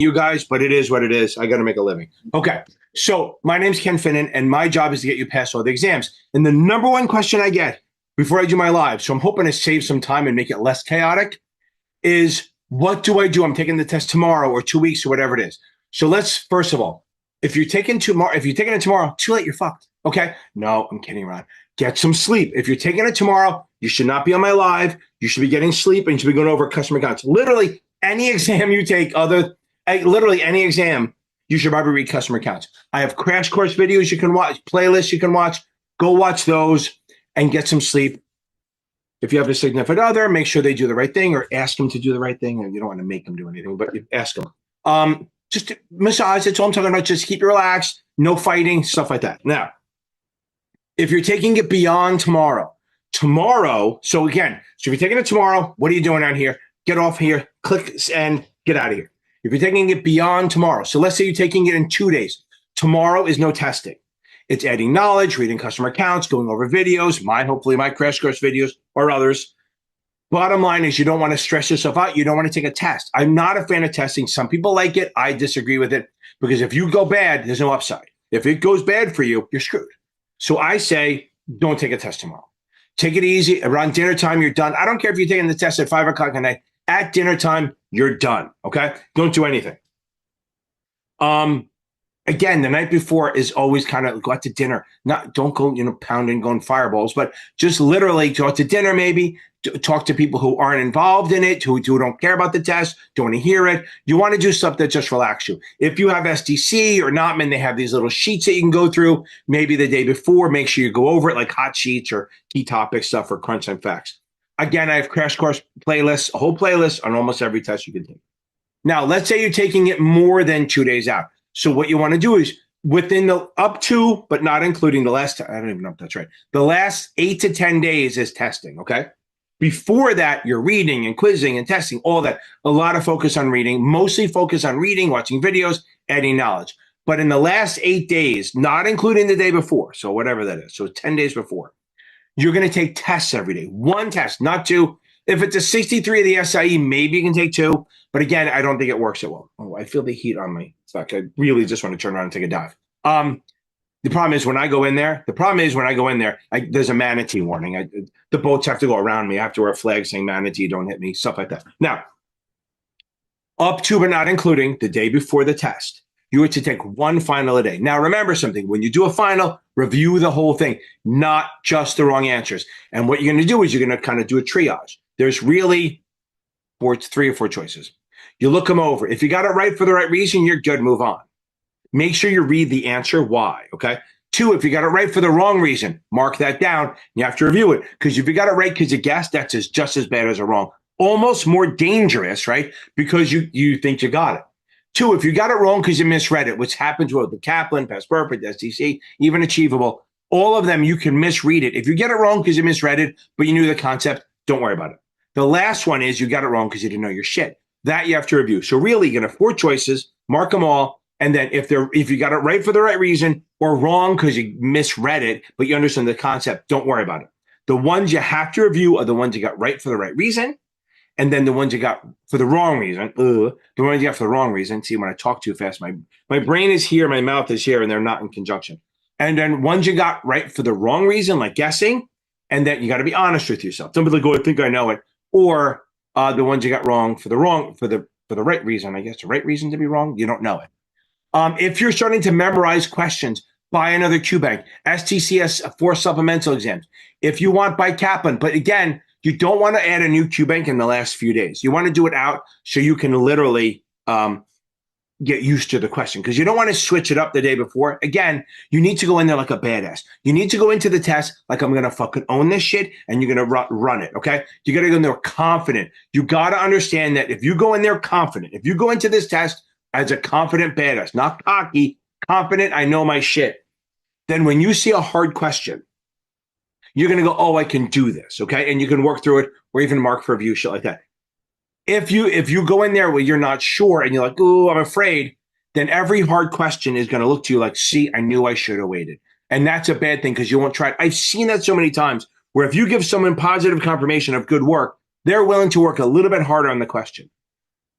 you guys, but it is what it is. I got to make a living. Okay. So my name's Ken Finnan, and my job is to get you past all the exams. And the number one question I get before I do my live, so I'm hoping to save some time and make it less chaotic, is what do I do? I'm taking the test tomorrow or 2 weeks or whatever it is. So let's, first of all, if you're taking it tomorrow, too late, you're fucked. Okay. No, I'm kidding around. Get some sleep. If you're taking it tomorrow, you should not be on my live. You should be getting sleep and you should be going over customer accounts. Literally any exam you take, literally any exam, you should probably read customer accounts. I have crash course videos you can watch, playlists you can watch. Go watch those and get some sleep. If you have a significant other, make sure they do the right thing or ask them to do the right thing. And you don't want to make them do anything, but you ask them. Just massage, that's all I'm talking about. Just keep you relaxed, no fighting, stuff like that. Now, if you're taking it beyond tomorrow, so if you're taking it tomorrow, what are you doing out here? Get off here, click and get out of here. If you're taking it beyond tomorrow, so let's say you're taking it in 2 days. Tomorrow is no testing. It's adding knowledge, reading customer accounts, going over videos, hopefully my crash course videos or others. Bottom line is you don't want to stress yourself out. You don't want to take a test. I'm not a fan of testing. Some people like it. I disagree with it because if you go bad, there's no upside. If it goes bad for you, you're screwed. So I say, don't take a test tomorrow. Take it easy. Around dinner time, you're done. I don't care if you're taking the test at 5 o'clock at night. At dinner time, you're done. Okay? Don't do anything. Again, the night before is always kind of go out to dinner. Don't go, pounding, going fireballs, but just literally go out to dinner, maybe talk to people who aren't involved in it, who don't care about the test, don't want to hear it. You want to do stuff that just relax you. If you have SDC or Notman, they have these little sheets that you can go through. Maybe the day before, make sure you go over it like hot sheets or key topic stuff or crunch time facts. Again, I have crash course playlists, a whole playlist on almost every test you can take. Now, let's say you're taking it more than 2 days out. So what you want to do is within the up to, but not including the last, I don't even know if that's right. The last 8 to 10 days is testing. Okay. Before that, you're reading and quizzing and testing, all that. A lot of focus on reading, mostly focus on reading, watching videos, adding knowledge. But in the last 8 days, not including the day before, so whatever that is, so 10 days before, you're going to take tests every day. One test, not two. If it's a 63 of the SIE, maybe you can take two. But again, I don't think it works that well. Oh, I feel the heat on my back. I really just want to turn around and take a dive. The problem is when I go in there, there's a manatee warning. The boats have to go around me. I have to wear a flag saying manatee, don't hit me, stuff like that. Now, up to but not including the day before the test, you are to take one final a day. Now, remember something. When you do a final, review the whole thing, not just the wrong answers. And what you're going to do is you're going to kind of do a triage. There's really 3 or 4 choices. You look them over. If you got it right for the right reason, you're good. Move on. Make sure you read the answer why. Okay. 2, if you got it right for the wrong reason, mark that down. You have to review it because if you got it right because you guessed, that's just as bad as a wrong. Almost more dangerous, right? Because you think you got it. 2, if you got it wrong because you misread it, which happens with the Kaplan, Past Perfect, STC, even Achievable, all of them you can misread it. If you get it wrong because you misread it, but you knew the concept, don't worry about it. The last one is you got it wrong because you didn't know your shit. That you have to review. So really, you're going to have 4 choices, mark them all. And then if you got it right for the right reason or wrong because you misread it, but you understand the concept, don't worry about it. The ones you have to review are the ones you got right for the right reason. And then the ones you got for the wrong reason, the ones you got for the wrong reason. See, when I talk too fast, my brain is here, my mouth is here, and they're not in conjunction. And then ones you got right for the wrong reason, like guessing, and then you got to be honest with yourself. Don't be like, oh, I think I know it. Or the ones you got wrong for the right reason, I guess the right reason to be wrong, you don't know it. If you're starting to memorize questions, buy another QBank. STCS 4 supplemental exams. If you want, buy Kaplan. But again, you don't want to add a new QBank in the last few days. You want to do it out so you can literally get used to the question because you don't want to switch it up the day before. Again, you need to go in there like a badass. You need to go into the test like I'm going to fucking own this shit and you're going to run it, okay? You got to go in there confident. You got to understand that if you go in there confident, if you go into this test as a confident badass, not cocky, confident, I know my shit, then when you see a hard question, you're going to go, oh, I can do this, okay? And you can work through it or even mark for review, shit like that. If you go in there where you're not sure and you're like, oh, I'm afraid, then every hard question is going to look to you like, see, I knew I should have waited. And that's a bad thing because you won't try it. I've seen that so many times where if you give someone positive confirmation of good work, they're willing to work a little bit harder on the question.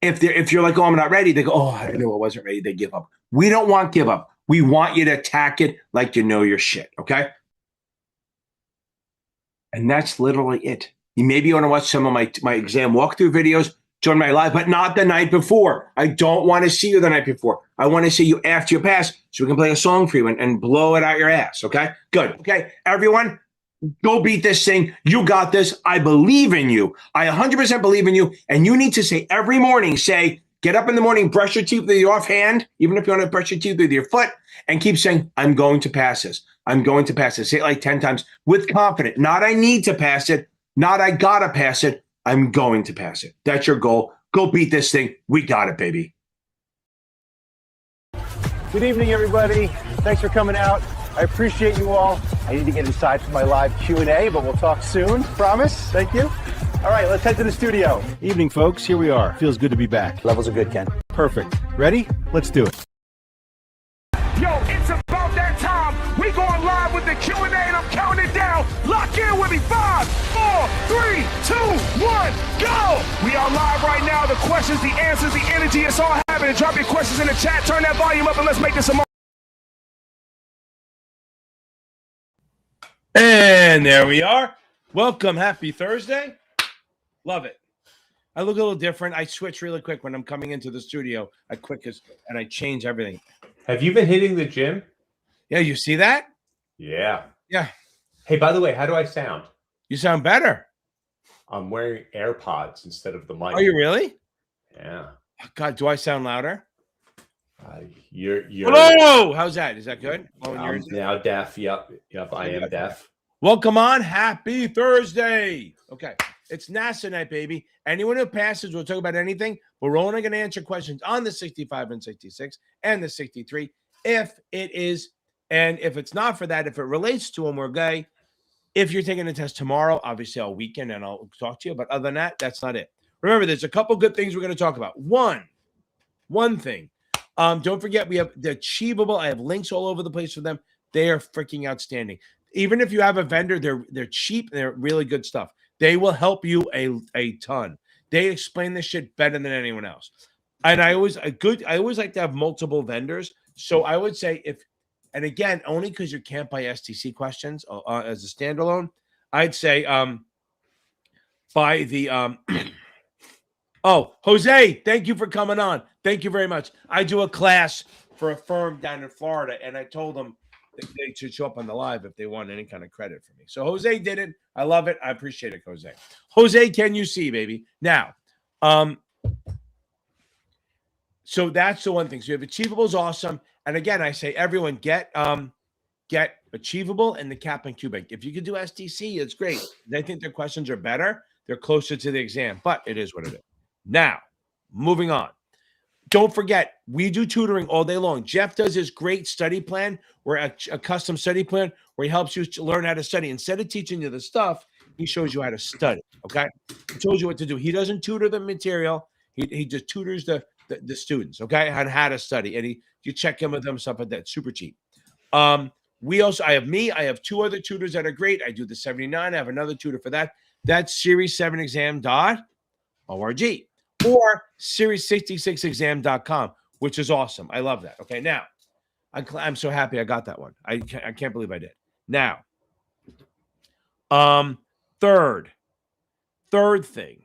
If you're like, oh, I'm not ready, they go, oh, I knew I wasn't ready. They give up. We don't want give up. We want you to attack it like you know your shit. Okay. And that's literally it. You maybe want to watch some of my exam walkthrough videos, join my live, but not the night before. I don't want to see you the night before. I want to see you after you pass so we can play a song for you and blow it out your ass. Okay. Good. Okay. Everyone, go beat this thing. You got this. I believe in you. I 100% believe in you. And you need to say every morning, get up in the morning, brush your teeth with your offhand, even if you want to brush your teeth with your foot, and keep saying, I'm going to pass this. I'm going to pass this. Say it like 10 times with confidence. Not I need to pass it. Not I got to pass it. I'm going to pass it. That's your goal. Go beat this thing. We got it, baby. Good evening, everybody. Thanks for coming out. I appreciate you all. I need to get inside for my live Q&A, but we'll talk soon. Promise. Thank you. All right, let's head to the studio. Evening, folks. Here we are. Feels good to be back. Levels are good, Ken. Perfect. Ready? Let's do it. Yo, it's about that time. We going live with the Q&A, and I'm counting it down. Lock in with me. 5, 4, 3, 2, 1, go. We are live right now. The questions, the answers, the energy, it's all happening. Drop your questions in the chat. Turn that volume up, and let's make this a moment. And there we are. Welcome. Happy Thursday. Love it. I look a little different. I switch really quick when I'm coming into the studio. And I change everything. Have you been hitting the gym? Yeah, you see that? Yeah. Yeah. Hey, by the way, how do I sound? You sound better. I'm wearing AirPods instead of the mic. Are you really? Yeah. God, do I sound louder? You're. Hello. How's that? Is that good? I'm now deaf. Yep. I am deaf. Welcome on. Happy Thursday. Okay. It's NASAA night, baby. Anyone who passes, we'll talk about anything, but we're only going to answer questions on the 65 and 66 and the 63. If it's not for that, if it relates to them, we're gay. If you're taking a test tomorrow, obviously I'll weekend and I'll talk to you. But other than that, that's not it. Remember, there's a couple good things we're going to talk about. One thing. Don't forget, we have the Achievable. I have links all over the place for them. They are freaking outstanding. Even if you have a vendor, they're cheap. They're really good stuff. They will help you a ton. They explain this shit better than anyone else. And I always like to have multiple vendors. So I would say and again, only because you can't buy STC questions as a standalone, I'd say buy the Oh, Jose, thank you for coming on. Thank you very much. I do a class for a firm down in Florida, and I told them they should show up on the live if they want any kind of credit for me. So Jose did it. I love it. I appreciate it, Jose. Jose, can you see, baby? Now, so that's the one thing. So you have Achievable is awesome. And again, I say everyone get Achievable and the Cap and Cubic. If you can do STC, it's great. I think their questions are better. They're closer to the exam, but it is what it is. Now, moving on. Don't forget, we do tutoring all day long. Jeff does his great study plan, where a custom study plan, where he helps you to learn how to study. Instead of teaching you the stuff, he shows you how to study, okay? He tells you what to do. He doesn't tutor the material. He just tutors the students, okay, on how to study. And you check in with them, stuff like that. Super cheap. I have two other tutors that are great. I do the 79. I have another tutor for that. That's series7exam.org. or series66exam.com, which is awesome. I love that. Okay, now, I'm so happy I got that one. I can't believe I did. Now, third thing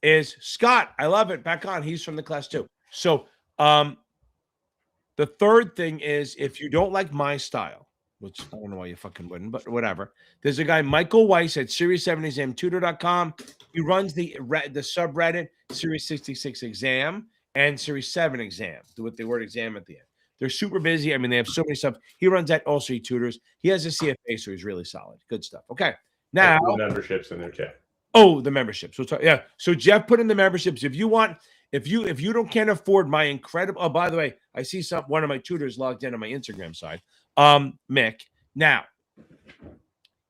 is Scott. I love it. Back on. He's from the class too. So, the third thing is, if you don't like my style, which I don't know why you fucking wouldn't, but whatever. There's a guy, Michael Weiss at series7examtutor.com. He runs the subreddit Series 66 Exam and Series 7 Exam with the word exam at the end. They're super busy. I mean, they have so many stuff. He runs that. Also, he tutors. He has a CFA, so he's really solid. Good stuff. Okay. Now, the memberships in there, Jeff. Oh, the memberships. Yeah. So Jeff put in the memberships. If you can't afford my incredible. Oh, by the way, I see one of my tutors logged in on my Instagram side. Mick. Now,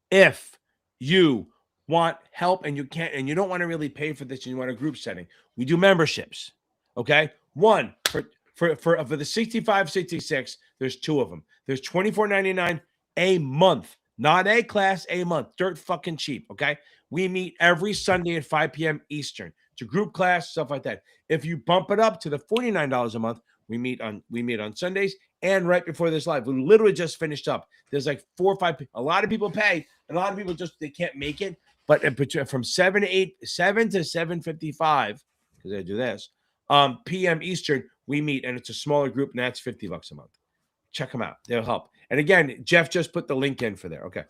if you want help and you can't, and you don't want to really pay for this, and you want a group setting, we do memberships. Okay. One for the 65, 66, there's two of them. There's $24.99 a month, not a class, a month. Dirt fucking cheap. Okay. We meet every Sunday at 5 p.m. Eastern. to group class, stuff like that. If you bump it up to the $49 a month, we meet on Sundays and right before this live. We literally just finished up. There's like 4 or 5 people. A lot of people pay, and a lot of people they can't make it. But from 7 to 7:55, because I do this, p.m. Eastern, we meet, and it's a smaller group, and that's $50 a month. Check them out; they'll help. And again, Jeff just put the link in for there. Okay.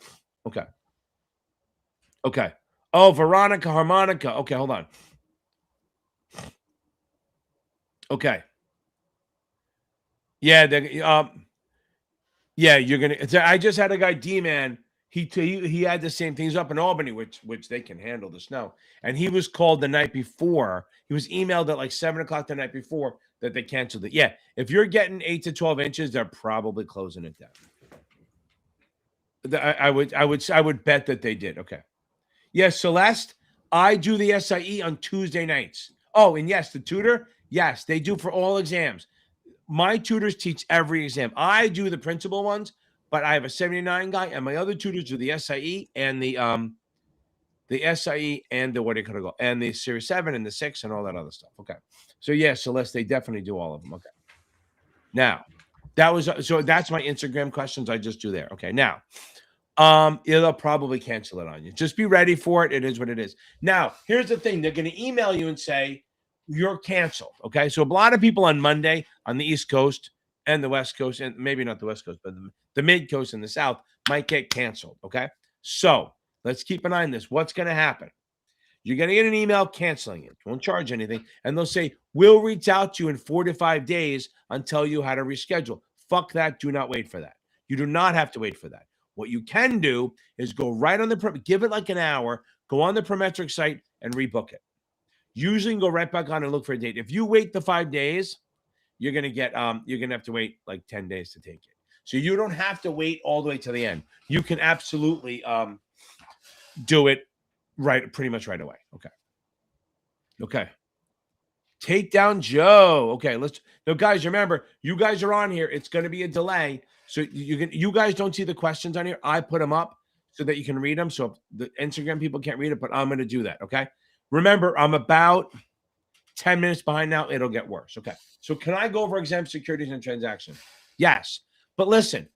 Oh, Veronica Harmonica. Okay, hold on. Okay. Yeah, you're gonna. I just had a guy, D-Man. He had the same things up in Albany, which they can handle the snow. And he was called the night before. He was emailed at like 7:00 the night before that they canceled it. Yeah, if you're getting 8 to 12 inches, they're probably closing it down. I would bet that they did. Okay. Yes, Celeste. I do the SIE on Tuesday nights. Oh, and yes, the tutor. Yes, they do for all exams. My tutors teach every exam. I do the principal ones, but I have a 79 guy, and my other tutors do the SIE and the SIE and the and the Series 7 and the 6 and all that other stuff. Okay. So yeah, Celeste, they definitely do all of them. Okay. Now, that's my Instagram questions I just do there. Okay. Now, they'll probably cancel it on you. Just be ready for it. It is what it is. Now, here's the thing. They're going to email you and say, you're canceled. Okay. So a lot of people on Monday on the East Coast and the West Coast, and maybe not the West Coast, but the Mid Coast and the South might get canceled. Okay. So let's keep an eye on this. What's going to happen? You're going to get an email canceling it. Won't charge anything. And they'll say, we'll reach out to you in 4 to 5 days and tell you how to reschedule. Fuck that. Do not wait for that. You do not have to wait for that. What you can do is go right on give it like an hour, go on the Prometric site and rebook it. Usually go right back on and look for a date. If you wait the 5 days, you're going to have to wait like 10 days to take it. So you don't have to wait all the way to the end. You can absolutely do it pretty much right away. Okay. Take down Joe. Okay, now guys, remember, you guys are on here. It's going to be a delay. So you guys don't see the questions on here. I put them up so that you can read them. So if the Instagram people can't read it, but I'm going to do that. Okay. Remember, I'm about 10 minutes behind now. It'll get worse. Okay. So can I go over exempt securities and transactions? Yes. But listen.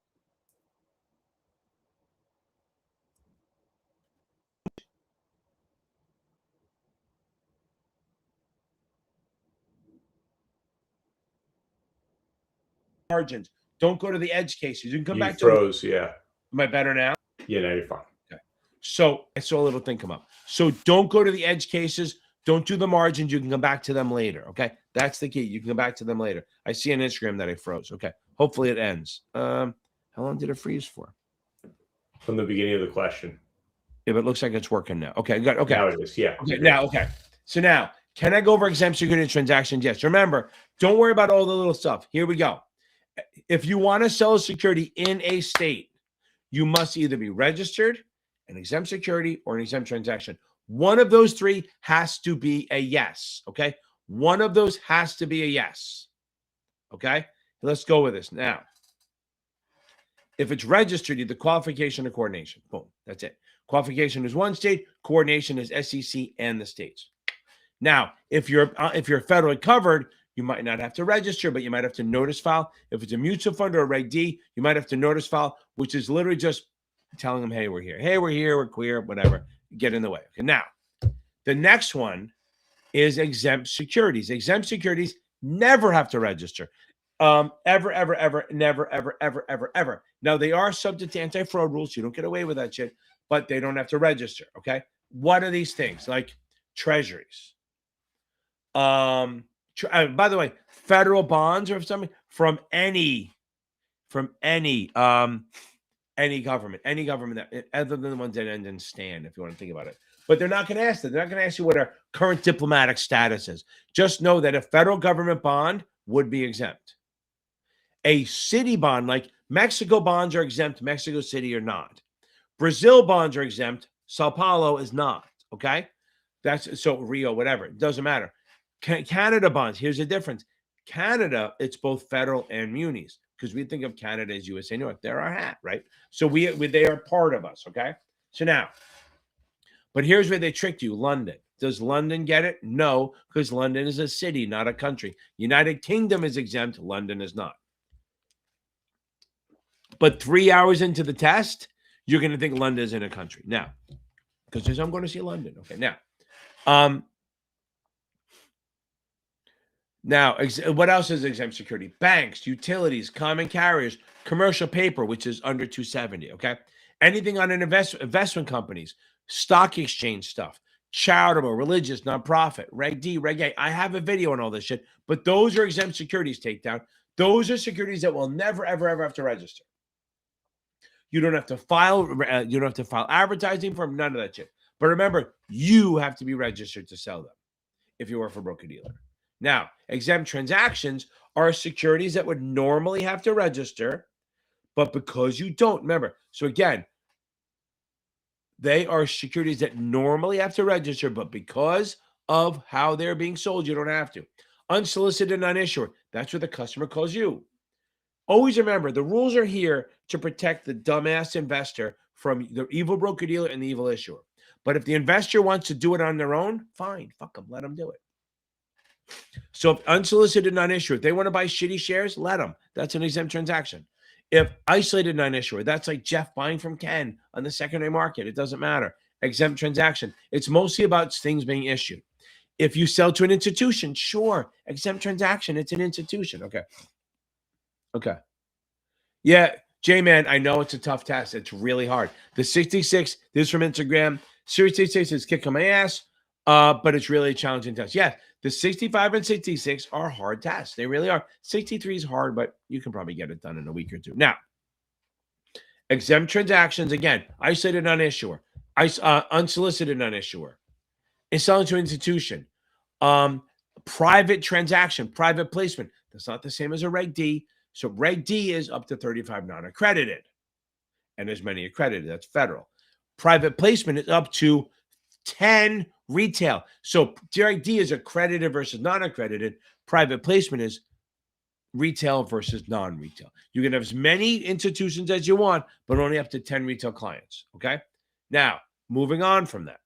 Margins. Don't go to the edge cases. You can come back froze, to yeah. Am I better now? Yeah, now you're fine. Okay. So I saw a little thing come up. So don't go to the edge cases. Don't do the margins. You can come back to them later. Okay. That's the key. You can come back to them later. I see on Instagram that I froze. Okay. Hopefully it ends. How long did it freeze for? From the beginning of the question. Yeah, but it looks like it's working now. Okay. Good. Okay. Now it is. Yeah. Okay. Now, okay. So now, can I go over exempt security transactions? Yes. Remember, don't worry about all the little stuff. Here we go. If you want to sell a security in a state, you must either be registered, an exempt security, or an exempt transaction. One of those three has to be a yes. Okay. One of those has to be a yes. Okay. Let's go with this. Now, if it's registered, either qualification or coordination. Boom. That's it. Qualification is one state. Coordination is SEC and the states. Now, if you're federally covered, you might not have to register, but you might have to notice file. If it's a mutual fund or a Reg D, you might have to notice file, which is literally just telling them, hey, we're here. Hey, we're here. We're queer, whatever. Get in the way. Okay. Now, the next one is exempt securities. Exempt securities never have to register. Ever, never. Now, they are subject to anti-fraud rules. You don't get away with that shit, but they don't have to register. Okay. What are these things? Like treasuries. By the way, federal bonds or something from any government that, other than the ones that end in stand, if you want to think about it. But they're not going to ask that. They're not going to ask you what our current diplomatic status is. Just know that a federal government bond would be exempt. A city bond, like Mexico bonds are exempt, Mexico City are not. Brazil bonds are exempt, Sao Paulo is not. Okay, that's so Rio, whatever. It doesn't matter. Canada bonds. Here's the difference. Canada, it's both federal and munis because we think of Canada as USA North. They're our hat, right? So they are part of us. Okay. So now, but here's where they tricked you. London. Does London get it? No, because London is a city, not a country. United Kingdom is exempt. London is not. But 3 hours into the test, you're going to think London is in a country. Now, because I'm going to see London. Okay, now, what else is exempt security? Banks, utilities, common carriers, commercial paper, which is under 270, okay? Anything on an investment companies, stock exchange stuff, charitable, religious, nonprofit, Reg D, Reg A. I have a video on all this shit, but those are exempt securities takedown. Those are securities that will never, ever, ever have to register. You don't have to file. You don't have to file advertising for them. None of that shit. But remember, you have to be registered to sell them if you work for a broker-dealer. Now, exempt transactions are securities that would normally have to register, but because you don't, remember. So again, they are securities that normally have to register, but because of how they're being sold, you don't have to. Unsolicited non-issuer. That's what the customer calls you. Always remember, the rules are here to protect the dumbass investor from the evil broker-dealer and the evil issuer. But if the investor wants to do it on their own, fine. Fuck them. Let them do it. So if unsolicited non-issuer, if they want to buy shitty shares, let them. That's an exempt transaction. If isolated non-issuer, that's like Jeff buying from Ken on the secondary market. It doesn't matter. Exempt transaction. It's mostly about things being issued. If you sell to an institution, sure. Exempt transaction. It's an institution. Okay. Yeah, J-Man, I know it's a tough test. It's really hard. The 66, this is from Instagram. Series 66 is kicking my ass, but it's really a challenging test. Yeah, the 65 and 66 are hard tests. They really are. 63 is hard, but you can probably get it done in a week or two. Now, exempt transactions, again, isolated non-issuer, unsolicited non-issuer, is selling to an institution. Private transaction, private placement. That's not the same as a Reg D. So Reg D is up to 35 non-accredited. And there's many accredited. That's federal. Private placement is up to 10 retail. So Reg D is accredited versus non-accredited. Private placement is retail versus non-retail. You can have as many institutions as you want, but only up to 10 retail clients. Okay? Now, moving on from that.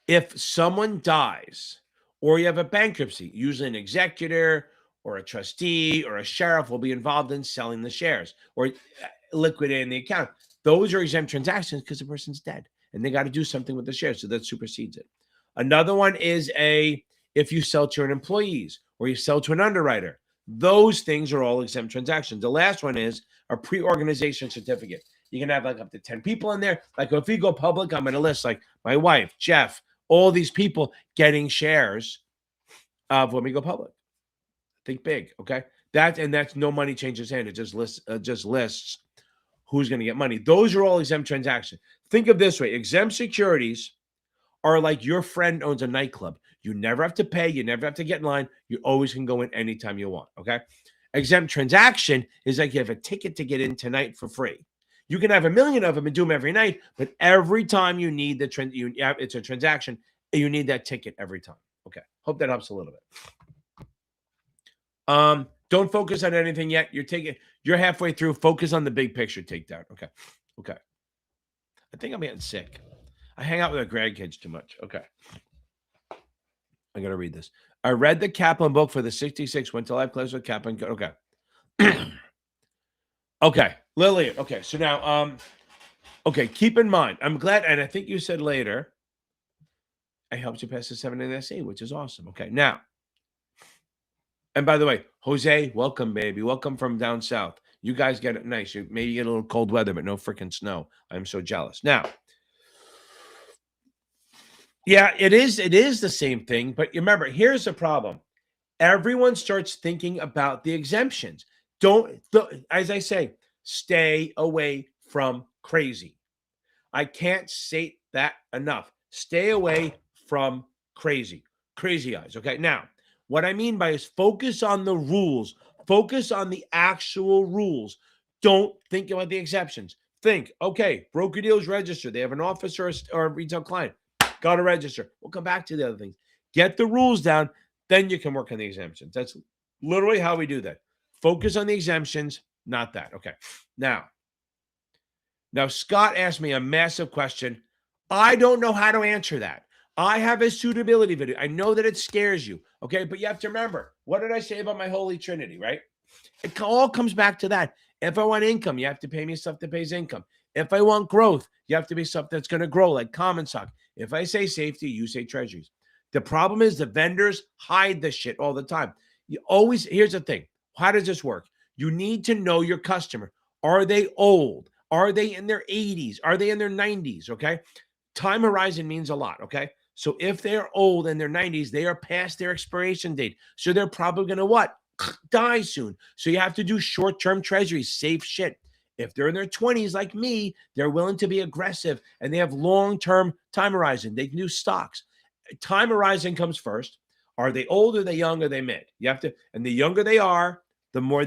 If someone dies, or you have a bankruptcy, usually an executor or a trustee or a sheriff will be involved in selling the shares or liquidating the account. Those are exempt transactions because the person's dead and they got to do something with the shares. So that supersedes it. Another one is if you sell to an employees or you sell to an underwriter. Those things are all exempt transactions. The last one is a pre-organization certificate. You can have like up to 10 people in there. Like if we go public, I'm going to list like my wife, Jeff, all these people getting shares of when we go public. Think big, okay? That's no money changes hand. It just lists who's going to get money. Those are all exempt transactions. Think of this way: exempt securities are like your friend owns a nightclub. You never have to pay. You never have to get in line. You always can go in anytime you want. Okay. Exempt transaction is like you have a ticket to get in tonight for free. You can have 1 million of them and do them every night, but every time you need it's a transaction, you need that ticket every time. Okay. Hope that helps a little bit. Don't focus on anything yet. You're halfway through. Focus on the big picture takedown. Okay. I think I'm getting sick. I hang out with our grandkids too much. Okay. I got to read this. I read the Kaplan book for the 66, went to live class with Kaplan. Okay. Okay. Lillian. Okay. So now, okay. Keep in mind, I'm glad. And I think you said later, I helped you pass the 7 NASAA, which is awesome. Okay. Now, and by the way, Jose, welcome, baby. Welcome from down south. You guys get it nice. Maybe you get a little cold weather, but no freaking snow. I'm so jealous. Now, yeah, it is the same thing. But remember, here's the problem. Everyone starts thinking about the exemptions. As I say, stay away from crazy. I can't say that enough. Stay away from crazy eyes. Okay. Now, what I mean by is focus on the rules. Focus on the actual rules. Don't think about the exceptions. Think, okay, broker deals register. They have an office or a retail client. Got to register. We'll come back to the other things. Get the rules down. Then you can work on the exemptions. That's literally how we do that. Focus on the exemptions, not that. Okay. Now, Now, Scott asked me a massive question. I don't know how to answer that. I have a suitability video. I know that it scares you, okay? But you have to remember, what did I say about my Holy Trinity, right? It all comes back to that. If I want income, you have to pay me stuff that pays income. If I want growth, you have to be stuff that's going to grow, like common stock. If I say safety, you say treasuries. The problem is the vendors hide the shit all the time. You always, here's the thing. How does this work? You need to know your customer. Are they old? Are they in their 80s? Are they in their 90s? Okay. Time horizon means a lot. Okay. So if they're old in their 90s, they are past their expiration date. So they're probably going to what? Die soon. So you have to do short-term treasuries, safe shit. If they're in their 20s like me, they're willing to be aggressive and they have long-term time horizon. They can do stocks. Time horizon comes first. Are they old? Are they young? Are they mid? You have to, and the younger they are, the more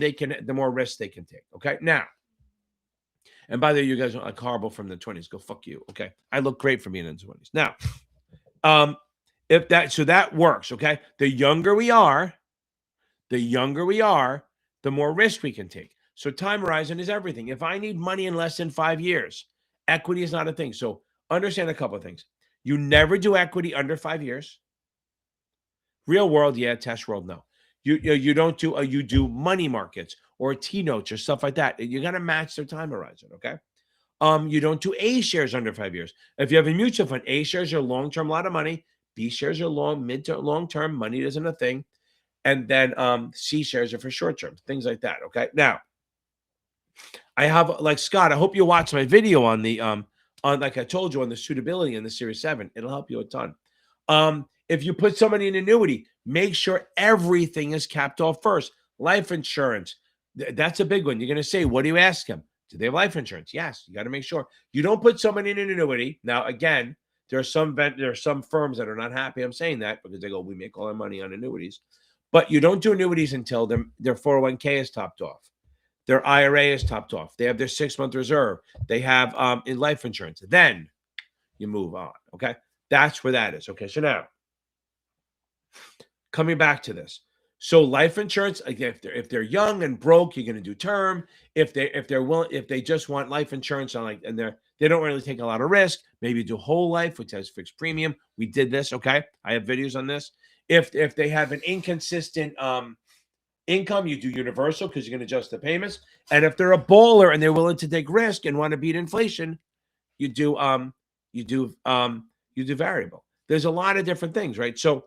risk they can take. Okay. Now, and by the way, you guys are like horrible from the 20s. Go fuck you. Okay. I look great for being in the 20s. Now, so that works. Okay. The younger we are, the more risk we can take. So time horizon is everything. If I need money in less than 5 years, equity is not a thing. So understand a couple of things. You never do equity under 5 years. Real world, yeah. Test world, no. You don't do you do money markets or T-notes or stuff like that. You got to match their time horizon, okay? You don't do A shares under 5 years. If you have a mutual fund, A shares are long-term, a lot of money. B shares are mid to long-term. Money isn't a thing. And then C shares are for short-term, things like that, okay? Now, I have, like Scott, I hope you watch my video on the, like I told you, on the suitability in the Series 7. It'll help you a ton. If you put somebody in annuity, make sure everything is capped off first. Life insurance, that's a big one. You're going to say, what do you ask them? Do they have life insurance? Yes. You got to make sure. You don't put somebody in an annuity. Now, again, there are some firms that are not happy I'm saying that because they go, we make all our money on annuities. But you don't do annuities until their 401k is topped off. Their IRA is topped off. They have their 6-month reserve. They have in life insurance. Then you move on. Okay. That's where that is. Okay. So now, coming back to this. So life insurance, again, if they're young and broke, you're going to do term. If they just want life insurance and they don't really take a lot of risk, maybe do whole life, which has fixed premium. We did this, okay? I have videos on this. If they have an inconsistent income, you do universal because you're going to adjust the payments. And if they're a baller and they're willing to take risk and want to beat inflation, you do variable. There's a lot of different things, right? So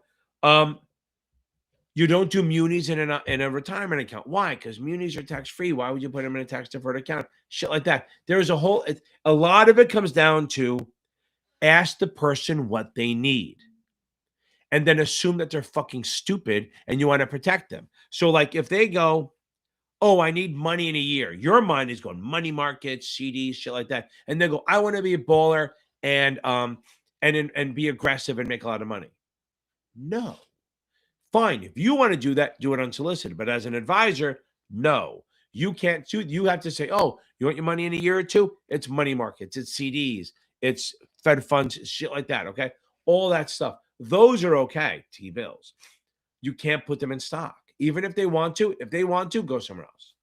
you don't do munis in a retirement account. Why? Because munis are tax-free. Why would you put them in a tax-deferred account? Shit like that. There's a lot of it comes down to ask the person what they need and then assume that they're fucking stupid and you want to protect them. So like if they go, oh, I need money in a year. Your mind is going money markets, CDs, shit like that. And they go, I want to be a baller and be aggressive and make a lot of money. No. Fine. If you want to do that, do it unsolicited. But as an advisor, no. You can't do. You have to say, oh, you want your money in a year or two? It's money markets. It's CDs. It's Fed funds, shit like that. Okay. All that stuff. Those are okay. T-bills. You can't put them in stock. Even if they want to. If they want to, go somewhere else.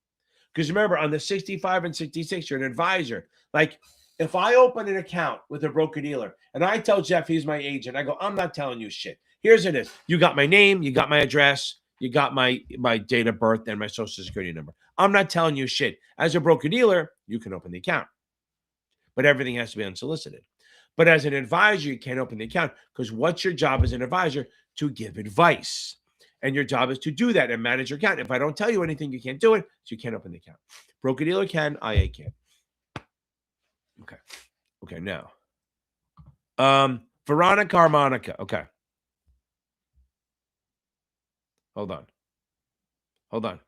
Because remember, on the 65 and 66, you're an advisor. Like, if I open an account with a broker-dealer and I tell Jeff he's my agent, I go, I'm not telling you shit. Here's it is. You got my name, you got my address, you got my date of birth and my social security number. I'm not telling you shit. As a broker-dealer, you can open the account. But everything has to be unsolicited. But as an advisor, you can't open the account because what's your job as an advisor? To give advice. And your job is to do that and manage your account. If I don't tell you anything, you can't do it. So you can't open the account. Broker-dealer can, IA can. Okay. Okay, now. Veronica Harmonica. Okay. Hold on.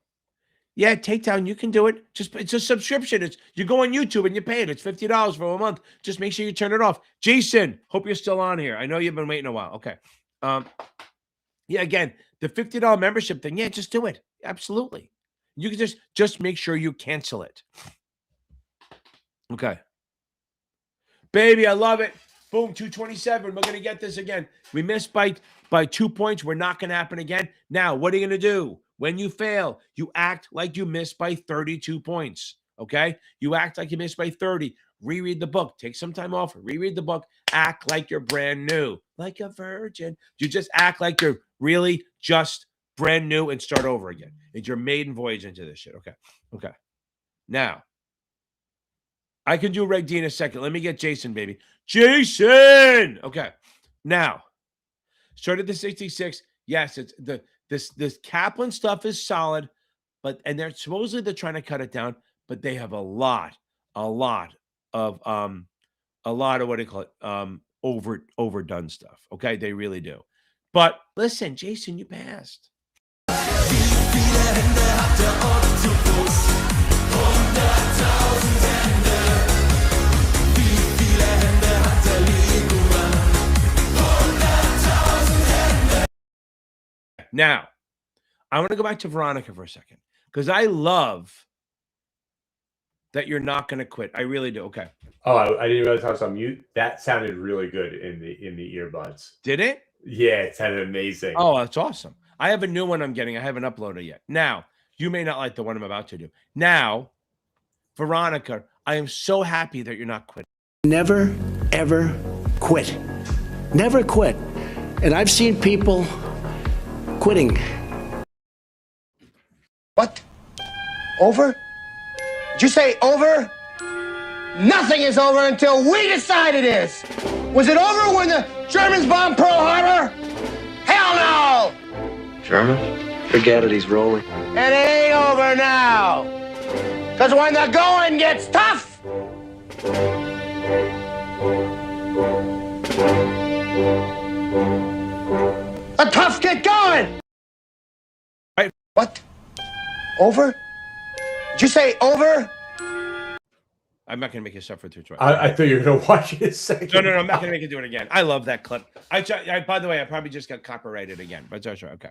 Yeah, Takedown, you can do it. It's a subscription. You go on YouTube and you pay it. It's $50 for a month. Just make sure you turn it off. Jason, hope you're still on here. I know you've been waiting a while. Okay. Yeah, again, the $50 membership thing. Yeah, just do it. Absolutely. You can just make sure you cancel it. Okay. Baby, I love it. Boom, 227. We're going to get this again. We missed by 2 points. We're not going to happen again. Now, what are you going to do? When you fail, you act like you missed by 32 points. Okay? You act like you missed by 30. reread the book. Take some time off, reread the book. Act like you're brand new, like a virgin. You just act like you're really just brand new and start over again. It's your maiden voyage into this shit. Okay. Now, I can do Reg D in a second. Let me get Jason, baby. Jason! Okay. Now, started the 66. Yes, it's this Kaplan stuff is solid, and they're supposedly trying to cut it down, but they have a lot of what do you call it? Overdone stuff. Okay, they really do. But listen, Jason, you passed. Now, I want to go back to Veronica for a second because I love that you're not going to quit. I really do. Okay. Oh, I didn't realize I was on mute. That sounded really good in the earbuds. Did it? Yeah, it sounded amazing. Oh, that's awesome. I have a new one I'm getting. I haven't uploaded yet. Now, you may not like the one I'm about to do. Now, Veronica, I am so happy that you're not quitting. Never, ever quit. Never quit. And I've seen people quitting. What? Over? Did you say over? Nothing is over until we decide it is. Was it over when the Germans bombed Pearl Harbor? Hell no! German? Forget it, he's rolling. It ain't over now. Because when the going gets tough, the tough get going. Right. What? Over? Did you say over? I'm not going to make you suffer through twice. I thought you were going to watch it a second. No, I'm not going to make you do it again. I love that clip. By the way, I probably just got copyrighted again, but that's right. Okay.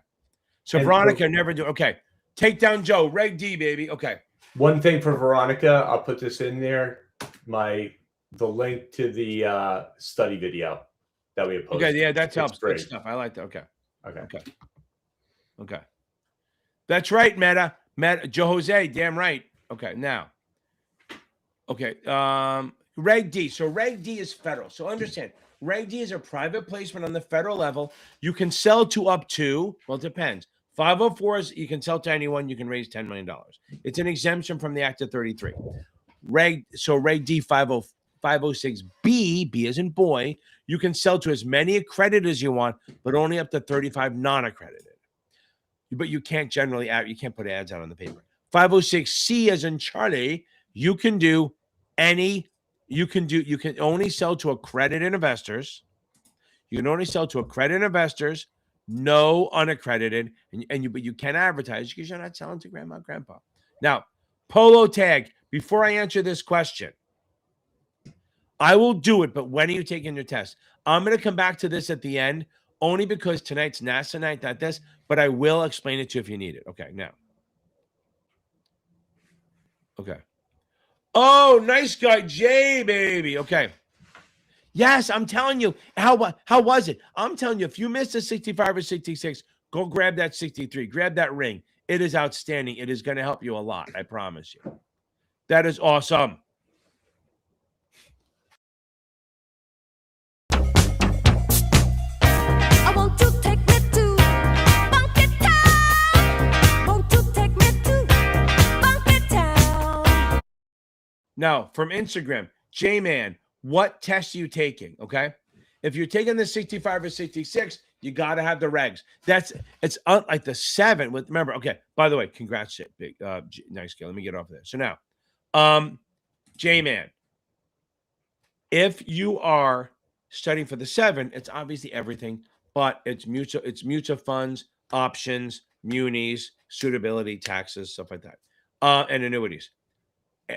So Veronica never do. Okay. Take down Joe. Reg D, baby. Okay. One thing for Veronica, I'll put this in there. The link to the study video that we have posted. Okay, yeah, that helps. Great Good stuff. I like that. Okay. Okay. That's right, Meta. Joe Jose, damn right. Okay, now. Okay. Reg D. So Reg D is federal. So understand, Reg D is a private placement on the federal level. You can sell to up to, well, it depends. 504s, you can sell to anyone. You can raise $10 million. It's an exemption from the Act of 33. Reg D 506B, B as in boy, you can sell to as many accredited as you want, but only up to 35 non-accredited. But you can't generally you can't put ads out on the paper. 506C as in Charlie, you can only sell to accredited investors. You can only sell to accredited investors, no unaccredited, but you can advertise because you're not selling to grandma and grandpa. Now, Polo Tag, before I answer this question, I will do it, but when are you taking your test? I'm going to come back to this at the end, only because tonight's NASA night, not this, but I will explain it to you if you need it. Okay, now. Okay. Oh, nice guy, Jay, baby. Okay. Yes, I'm telling you. How was it? I'm telling you, if you missed a 65 or 66, go grab that 63. Grab that ring. It is outstanding. It is going to help you a lot. I promise you. That is awesome. I want to take me to Funky Town. Want to take me to Funky Town. Now, from Instagram, J-Man, what test are you taking? Okay. If you're taking the 65 or 66, you got to have the regs. It's like the 7 with, remember, okay, by the way, congrats, big, nice guy. Let me get off of this. So now, J-Man, if you are studying for the 7, it's obviously everything, but it's mutual funds, options, munis, suitability, taxes, stuff like that, and annuities.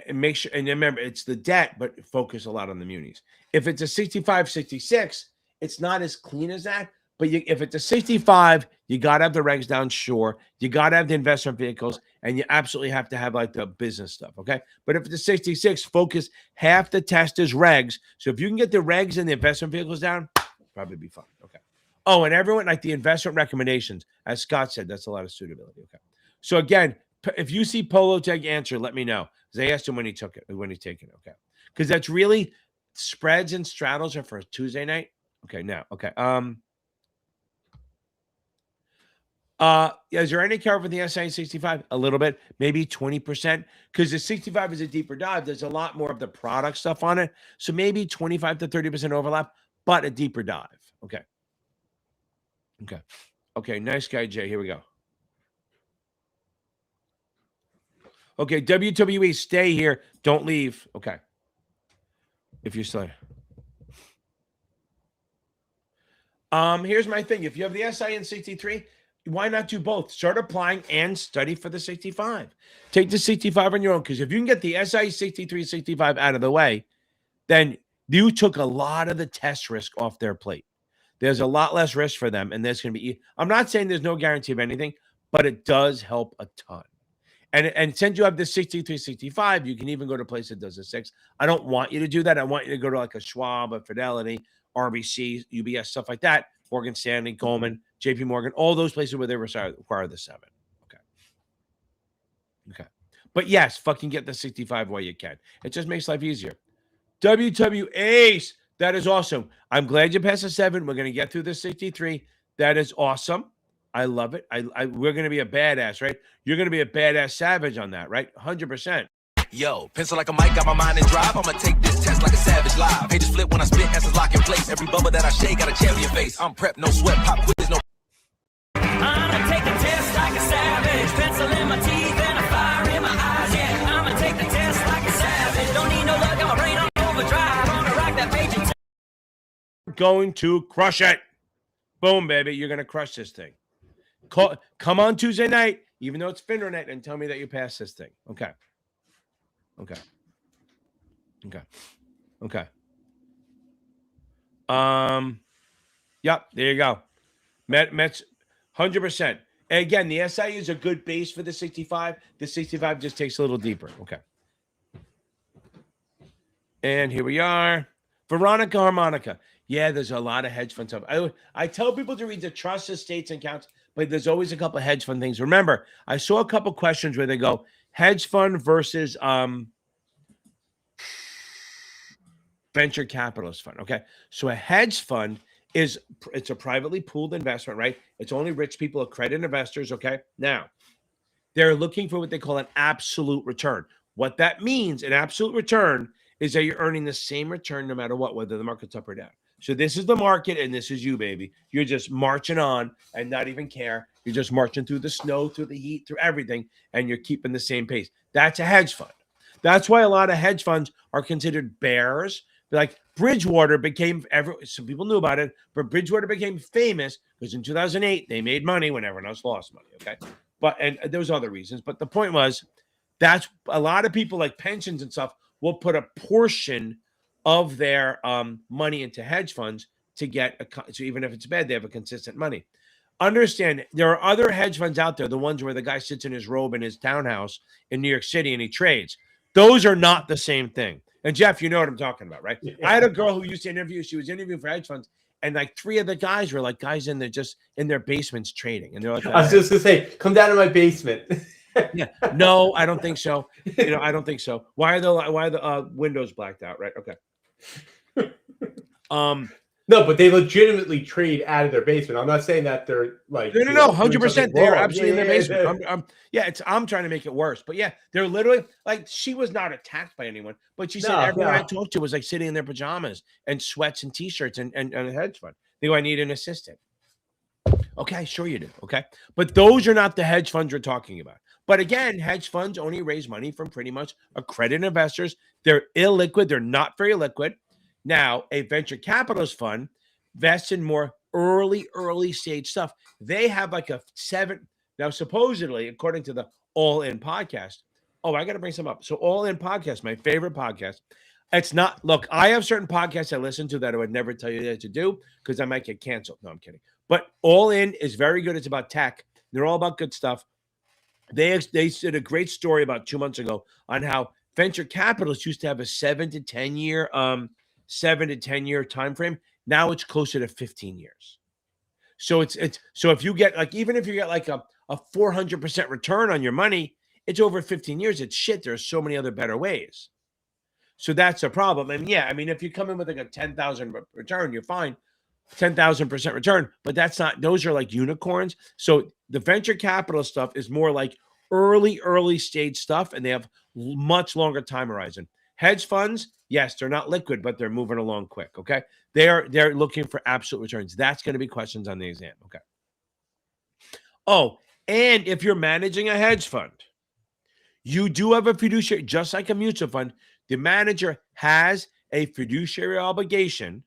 And make sure, and remember, it's the debt, but focus a lot on the munis. If it's a 65, 66, it's not as clean as that. But if it's a 65, you got to have the regs down, sure. You got to have the investment vehicles, and you absolutely have to have like the business stuff, okay? But if it's a 66, focus, half the test is regs. So if you can get the regs and the investment vehicles down, probably be fine, okay? Oh, and everyone, like the investment recommendations, as Scott said, that's a lot of suitability, okay? So again, if you see Polo Tag answer, let me know. Because I asked him when he took it, when he's taking it, okay? because that's really spreads and straddles are for Tuesday night. Okay, now, okay. Is there any cover for the SI 65? A little bit, maybe 20%, because the 65 is a deeper dive. There's a lot more of the product stuff on it. So maybe 25 to 30% overlap, but a deeper dive. Okay. Okay. Okay. Nice guy, Jay. Here we go. Okay. WWE, stay here. Don't leave. Okay. If you're still here. Here's my thing. If you have the SI and 63, why not do both? Start applying and study for the 65. Take the 65 on your own, because if you can get the SI 63, 65 out of the way, then you took a lot of the test risk off their plate. There's a lot less risk for them, and there's going to be. I'm not saying there's no guarantee of anything, but it does help a ton. And since you have the 63, 65, you can even go to a place that does a 6. I don't want you to do that. I want you to go to like a Schwab, a Fidelity, RBC, UBS, stuff like that. Morgan Stanley, Goldman, JP Morgan, all those places where they require the 7. Okay. Okay. But yes, fucking get the 65 while you can. It just makes life easier. WW Ace. That is awesome. I'm glad you passed the 7. We're going to get through the 63. That is awesome. I love it. We're going to be a badass, right? You're going to be a badass savage on that, right? 100%. Yo, pencil like a mic, got my mind in drive. I'ma take this test like a savage live. Pages flip when I spit, answers lock in place. Every bubble that I shake got a champion face. I'm prepped, no sweat, pop quiz, no. I'ma take the test like a savage. Pencil in my teeth and a fire in my eyes. Yeah, I'ma take the test like a savage. Don't need no luck, got my brain on overdrive. Wanna rock that page and Going to crush it. Boom, baby. You're going to crush this thing. Come on Tuesday night, even though it's Finner night, and tell me that you passed this thing. Okay. Okay. Okay. Okay. Yep, there you go. Mets 100%. And again, the SI is a good base for the 65. The 65 just takes a little deeper. Okay. And here we are. Veronica Harmonica. Yeah, there's a lot of hedge fund stuff. I tell people to read the trust estates and accounts, but there's always a couple of hedge fund things. Remember, I saw a couple questions where they go hedge fund versus venture capitalist fund. Okay, so a hedge fund it's a privately pooled investment, right? It's only rich people, accredited investors. Okay, now they're looking for what they call an absolute return. What that means, an absolute return, is that you're earning the same return no matter what, whether the market's up or down. So this is the market and this is you, baby. You're just marching on and not even care. You're just marching through the snow, through the heat, through everything, and you're keeping the same pace. That's a hedge fund. That's why a lot of hedge funds are considered bears. Like Bridgewater became, some people knew about it, but Bridgewater became famous because in 2008, they made money when everyone else lost money, okay? And there was other reasons, but the point was that's a lot of people like pensions and stuff will put a portion of their money into hedge funds to get so even if it's bad, they have a consistent money. Understand, there are other hedge funds out there, the ones where the guy sits in his robe in his townhouse in New York City and he trades. Those are not the same thing. And Jeff, you know what I'm talking about, right? Yeah. I had a girl who used to interview. She was interviewing for hedge funds, and like 3 of the guys were like guys in there just in their basements trading. And they're like, I was just gonna say, come down to my basement. Yeah, no, I don't think so. I don't think so. Why are the windows blacked out? Right? Okay. No, but they legitimately trade out of their basement. I'm not saying that they're like no, 100%. They're absolutely in their basement. I'm trying to make it worse, but yeah, they're literally like she was not attacked by anyone, but she said everyone I talked to was like sitting in their pajamas and sweats and t-shirts and a hedge fund. They go, I need an assistant. Okay, sure you do. Okay, but those are not the hedge funds we're talking about. But again, hedge funds only raise money from pretty much accredited investors. They're illiquid. They're not very liquid. Now, a venture capitalist fund invests in more early stage stuff. They have like a 7. Now, supposedly, according to the All In podcast. Oh, I got to bring some up. So All In podcast, my favorite podcast. It's not, look, I have certain podcasts I listen to that I would never tell you that to do because I might get canceled. No, I'm kidding. But All In is very good. It's about tech. They're all about good stuff. They did a great story about 2 months ago on how venture capitalists used to have a 7 to 10 year time frame. Now it's closer to 15 years. So it's so if you get like, even if you get like a 400% return on your money, it's over 15 years. It's shit. There are so many other better ways. So that's a problem. And yeah, I mean, if you come in with like a 10,000 return, you're fine. 10,000% return, but that's not, those are like unicorns. So the venture capital stuff is more like early stage stuff, and they have much longer time horizon. Hedge funds, yes, they're not liquid, but they're moving along quick. Okay. They're looking for absolute returns. That's going to be questions on the exam. Okay. Oh, and if you're managing a hedge fund, you do have a fiduciary, just like a mutual fund. The manager has a fiduciary obligation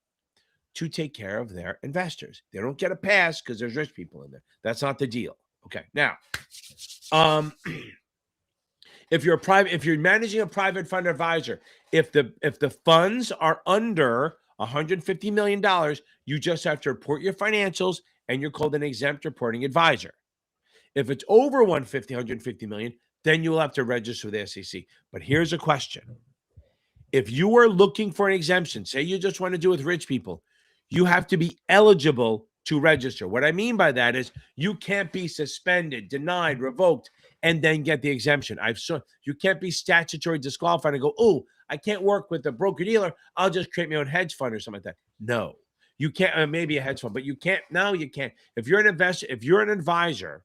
to take care of their investors. They don't get a pass because there's rich people in there. That's not the deal. Okay. Now, if you're managing a private fund advisor, if the funds are under $150 million, you just have to report your financials, and you're called an exempt reporting advisor. If it's over 150 million, then you will have to register with the SEC. But here's a question. If you are looking for an exemption, say you just want to do with rich people, you have to be eligible to register. What I mean by that is you can't be suspended, denied, revoked, and then get the exemption. You can't be statutory disqualified and go, oh, I can't work with the broker dealer. I'll just create my own hedge fund or something like that. No, you can't. Maybe a hedge fund, but you can't. No, you can't. If you're an investor, if you're an advisor,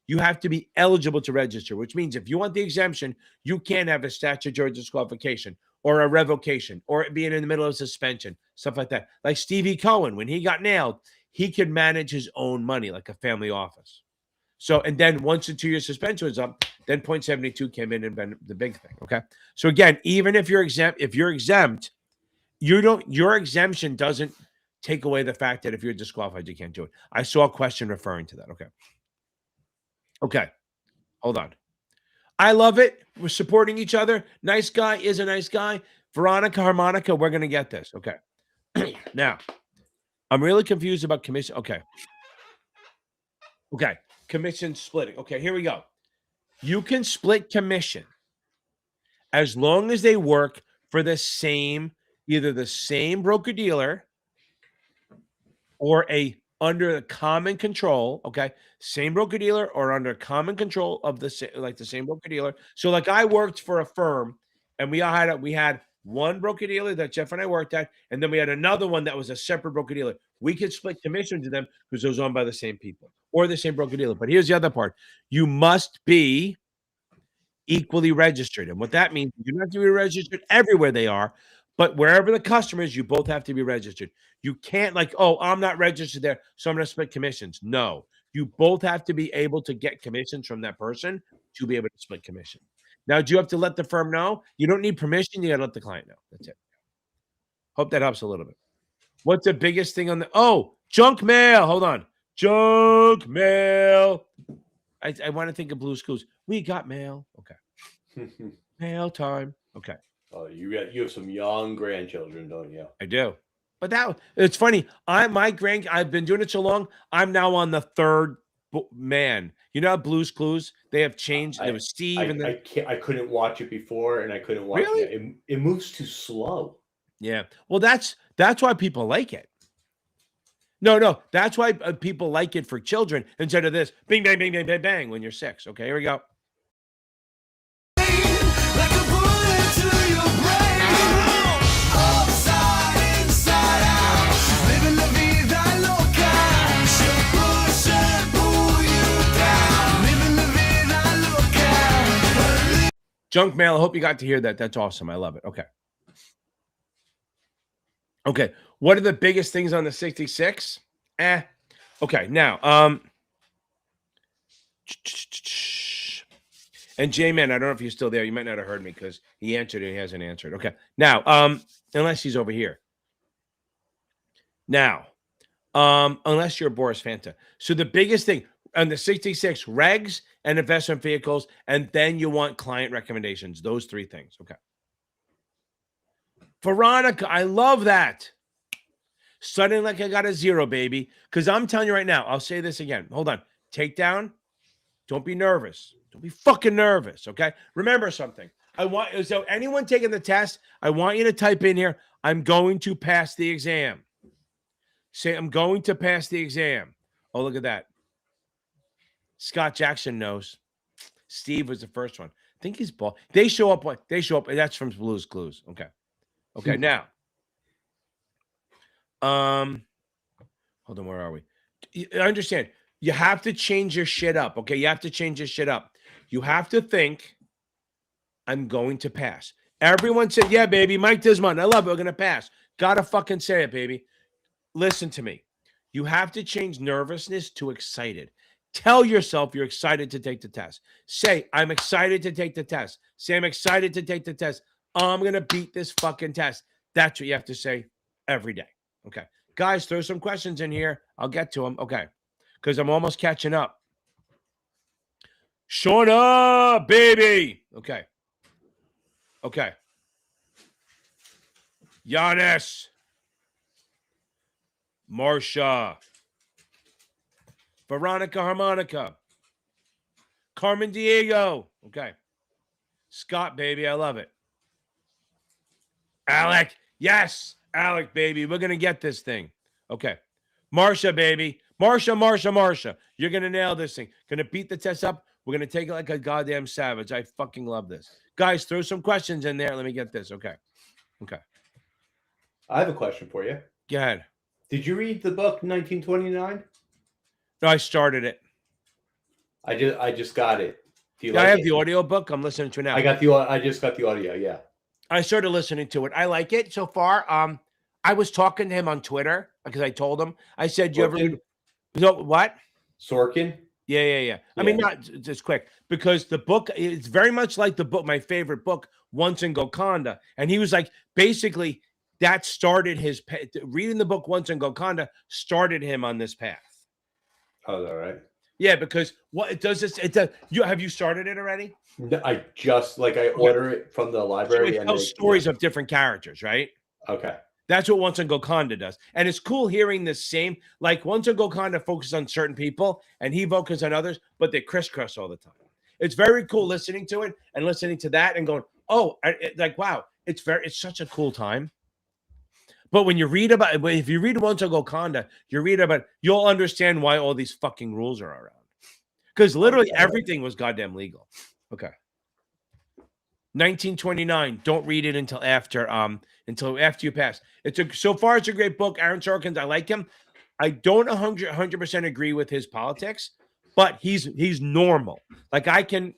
you have to be eligible to register, which means if you want the exemption, you can't have a statutory disqualification or a revocation or being in the middle of suspension, stuff like that. Like Stevie Cohen, when he got nailed, he could manage his own money like a family office. So, and then once the 2-year suspension was up, then 0.72 came in and been the big thing. Okay. So again, even if you're exempt, your exemption doesn't take away the fact that if you're disqualified, you can't do it. I saw a question referring to that. Okay. Okay, hold on. I love it. We're supporting each other. Nice guy is a nice guy. Veronica, harmonica, we're going to get this. Okay. Now, I'm really confused about commission. Okay. Okay. Commission splitting. Okay, here we go. You can split commission as long as they work for either the same broker dealer or under the common control, okay, same broker dealer or under common control of the same broker dealer. So, like, I worked for a firm, and we had one broker dealer that Jeff and I worked at, and then we had another one that was a separate broker dealer. We could split commission to them because it was owned by the same people or the same broker dealer. But here's the other part: you must be equally registered, and what that means, you don't have to be registered everywhere they are. But wherever the customer is, you both have to be registered. You can't I'm not registered there, so I'm going to split commissions. No, you both have to be able to get commissions from that person to be able to split commission. Now, do you have to let the firm know? You don't need permission. You got to let the client know. That's it. Hope that helps a little bit. What's the biggest thing junk mail. Hold on. Junk mail. I want to think of Blue's Clues. We got mail. Okay. Mail time. Okay. Oh, you have some young grandchildren, don't you? I do. But it's funny. I've been doing it so long. I'm now on the third man. You know, Blue's Clues, they have changed. There was Steve, I couldn't watch it before, and I couldn't watch it. It moves too slow. Yeah. Well, that's why people like it. No, that's why people like it for children instead of this bing, bang, bang, bang, bang, bang when you're 6. Okay, here we go. Junk mail. I hope you got to hear that. That's awesome. I love it. Okay. Okay. What are the biggest things on the 66? Okay. Now, and J-Man, I don't know if you're still there. You might not have heard me because he answered and he hasn't answered. Okay. Now, unless he's over here. Now, unless you're Boris Fanta. So the biggest thing on the 66, regs and investment vehicles, and then you want client recommendations. Those 3 things. Okay. Veronica, I love that. Studying like I got a 0, baby. Because I'm telling you right now, I'll say this again. Hold on. Takedown. Don't be nervous. Don't be fucking nervous. Okay. Remember something. So anyone taking the test, I want you to type in here, I'm going to pass the exam. Say, I'm going to pass the exam. Oh, look at that. Scott Jackson knows. Steve was the first one. think he's bald. They show up. They show up. That's from Blue's Clues. Okay. Okay. Now, hold on. Where are we? I understand. You have to change your shit up. Okay. You have to change your shit up. You have to think, I'm going to pass. Everyone said, yeah, baby, Mike Dismont. I love it. We're going to pass. Gotta fucking say it, baby. Listen to me. You have to change nervousness to excited. Tell yourself you're excited to take the test. Say, I'm excited to take the test. Say, I'm excited to take the test. I'm going to beat this fucking test. That's what you have to say every day. Okay. Guys, throw some questions in here. I'll get to them. Okay. Because I'm almost catching up. Shauna, baby. Okay. Okay. Giannis. Marsha. Veronica Harmonica. Carmen Diego. Okay. Scott, baby. I love it. Alec. Yes. Alec, baby. We're going to get this thing. Okay. Marsha, baby. Marsha. You're going to nail this thing. Going to beat the test up. We're going to take it like a goddamn savage. I fucking love this. Guys, throw some questions in there. Let me get this. Okay. Okay. I have a question for you. Go ahead. Did you read the book 1929? No, I started it. I just got it. Do you Yeah, like I have it? the audio book. I'm listening to it now. I just got the audio. Yeah. I started listening to it. I like it so far. I was talking to him on Twitter because I told him. I said, "You ever read?" No, what? Sorkin? Yeah. I mean, not just quick because the book it's very much like the book, my favorite book, Once in Golconda, and he was like, basically, that started his reading the book Once in Golconda started him on this path. Oh, is that right? Yeah, because what it does this, it does. Have you started it already? No, I just I order it from the library. So it tells stories of different characters, right? Okay. That's what Once in Golconda does. And it's cool hearing the same, like Once in Golconda focuses on certain people and he focuses on others, but they crisscross all the time. It's very cool listening to it and listening to that and going, oh, like, wow, it's such a cool time. But when you read about, if you read Once in Golconda, you'll understand why all these fucking rules are around. Because literally everything was goddamn legal. Okay. 1929. Don't read it until after you pass. So far it's a great book. Aaron Sorkin, I like him. I don't 100% agree with his politics, but he's normal. Like I can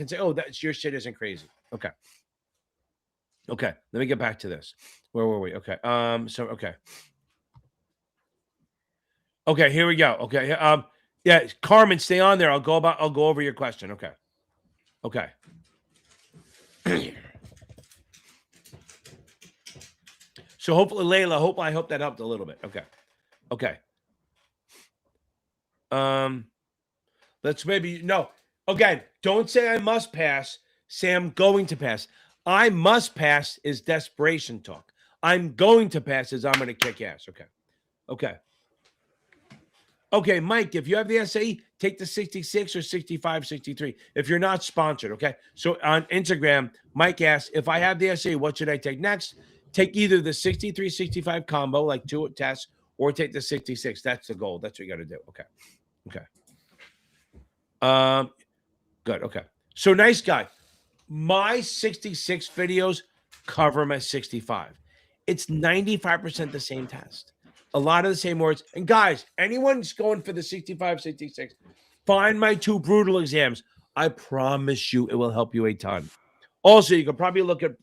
say, oh, that's your shit isn't crazy. Okay. Okay. Let me get back to this. Where were we? Okay. Okay, here we go. Okay. Yeah, Carmen, stay on there. I'll go over your question. Okay. Okay. So hopefully, Layla, I hope that helped a little bit. Okay. Okay. Let's again, don't say I must pass. Say I'm going to pass. I must pass is desperation talk. I'm going to pass is I'm going to kick ass. Okay. Okay. Okay, Mike, if you have the SAE, take the 66 or 65, 63. If you're not sponsored, okay? So on Instagram, Mike asks, if I have the SAE, what should I take next? Take either the 63, 65 combo, like 2 tests, or take the 66. That's the goal. That's what you got to do. Okay. Okay. Good. Okay. So nice guy. My 66 videos cover my 65. It's 95% the same test. A lot of the same words. And guys, anyone's going for the 65, 66, find my 2 brutal exams. I promise you it will help you a ton. Also, you can probably look at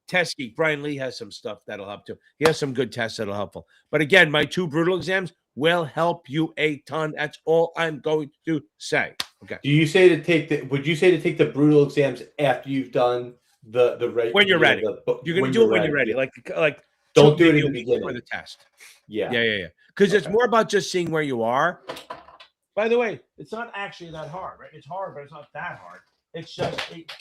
Test Geek. Brian Lee has some stuff that'll help too. He has some good tests that'll helpful. But again, my 2 brutal exams will help you a ton. That's all I'm going to say. Okay. Would you say to take the brutal exams after you've done the when you're ready? You're going to do it when you're ready. Like don't do it in the beginning for the test. Yeah. Because it's more about just seeing where you are. By the way, it's not actually that hard, right? It's hard, but it's not that hard. It's just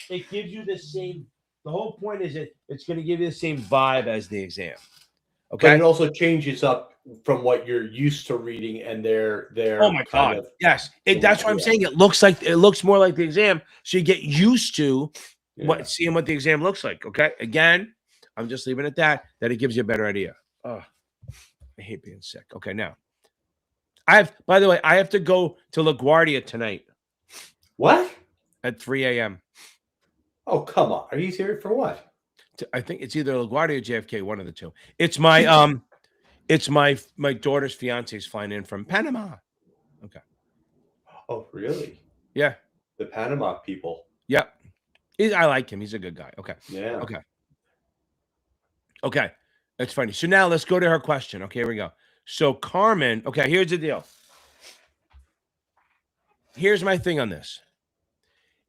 it gives you the same. The whole point is it's going to give you the same vibe as the exam. Okay. But it also changes up from what you're used to reading, and their oh my god, yes. That's why I'm saying it looks more like the exam, so you get used to seeing what the exam looks like. Okay. Again, I'm just leaving it at that it gives you a better idea. Oh, I hate being sick. Okay, now by the way, I have to go to LaGuardia tonight. What? at 3 a.m. Oh, come on. Are you serious? For what? I think it's either LaGuardia or JFK, one of the two. It's my it's my daughter's fiance's flying in from Panama. Okay. Oh, really? Yeah. The Panama people. Yep. I like him. He's a good guy. Okay. Yeah. Okay. Okay. That's funny. So now let's go to her question. Okay, here we go. So Carmen, okay, here's the deal. Here's my thing on this.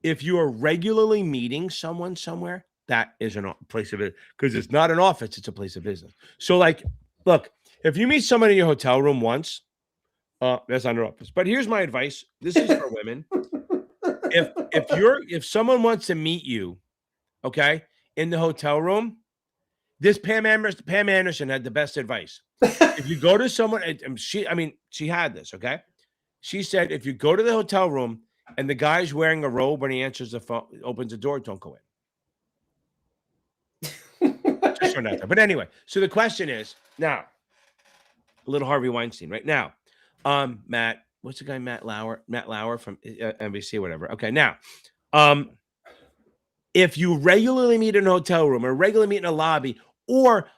If you are regularly meeting someone somewhere, that is a place of it, because it's not an office, it's a place of business. So, like, look, if you meet someone in your hotel room once, that's not an office. But here's my advice. This is for women. If someone wants to meet you, okay, in the hotel room, this Pam Anderson had the best advice. If you go to someone, she had this, okay? She said, if you go to the hotel room and the guy's wearing a robe when he answers the phone, opens the door, don't go in. Just turned out there. But anyway, so the question is now, a little Harvey Weinstein right now. Matt, what's the guy? Matt Lauer from NBC, whatever. Okay, now, if you regularly meet in a hotel room or regularly meet in a lobby or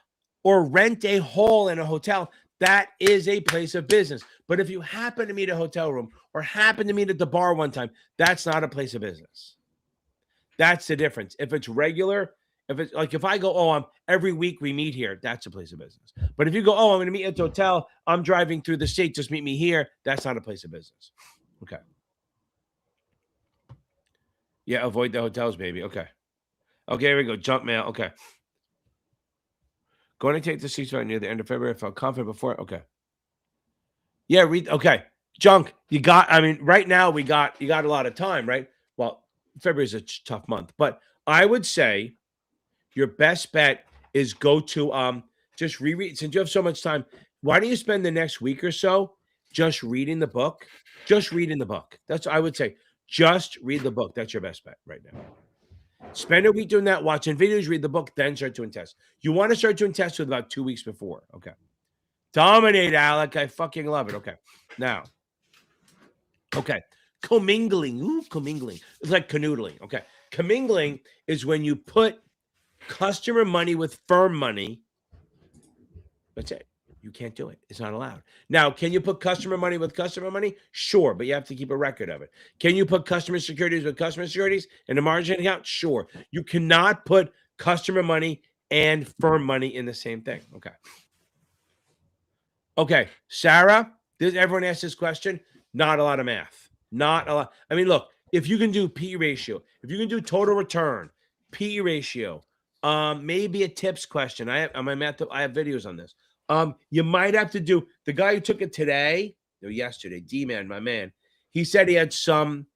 rent a hall in a hotel, that is a place of business. But if you happen to meet a hotel room or happen to meet at the bar one time, that's not a place of business. That's the difference. If it's regular, if it's like if I go, every week we meet here, that's a place of business. But if you go, I'm going to meet at the hotel, I'm driving through the state, just meet me here, that's not a place of business. Okay. Yeah, avoid the hotels, baby. Okay. Okay, here we go. Junk mail. Okay. Going to take the ceasefire near the end of February. I felt confident before. Okay. Yeah, okay. Junk, right now you got a lot of time, right? Well, February is a tough month, but I would say your best bet is go to just reread. Since you have so much time, why don't you spend the next week or so just reading the book? Just reading the book. That's I would say. Just read the book. That's your best bet right now. Spend a week doing that, watching videos, read the book, then start doing tests. You want to start doing tests with about 2 weeks before. Okay. Dominate, Alec. I fucking love it. Okay. Now. Okay. Commingling. Ooh, commingling. It's like canoodling. Okay. Commingling is when you put customer money with firm money. That's it. You can't do it. It's not allowed. Now, can you put customer money with customer money? Sure, but you have to keep a record of it. Can you put customer securities with customer securities in a margin account? Sure. You cannot put customer money and firm money in the same thing. Okay. Okay, Sarah, everyone asks this question. Not a lot of math. Not a lot. I mean, look, if you can do P ratio, if you can do total return, P ratio, maybe a tips question. I have on my math. I have videos on this. You might have to do the guy who took it yesterday, D-Man, my man. He said he had some,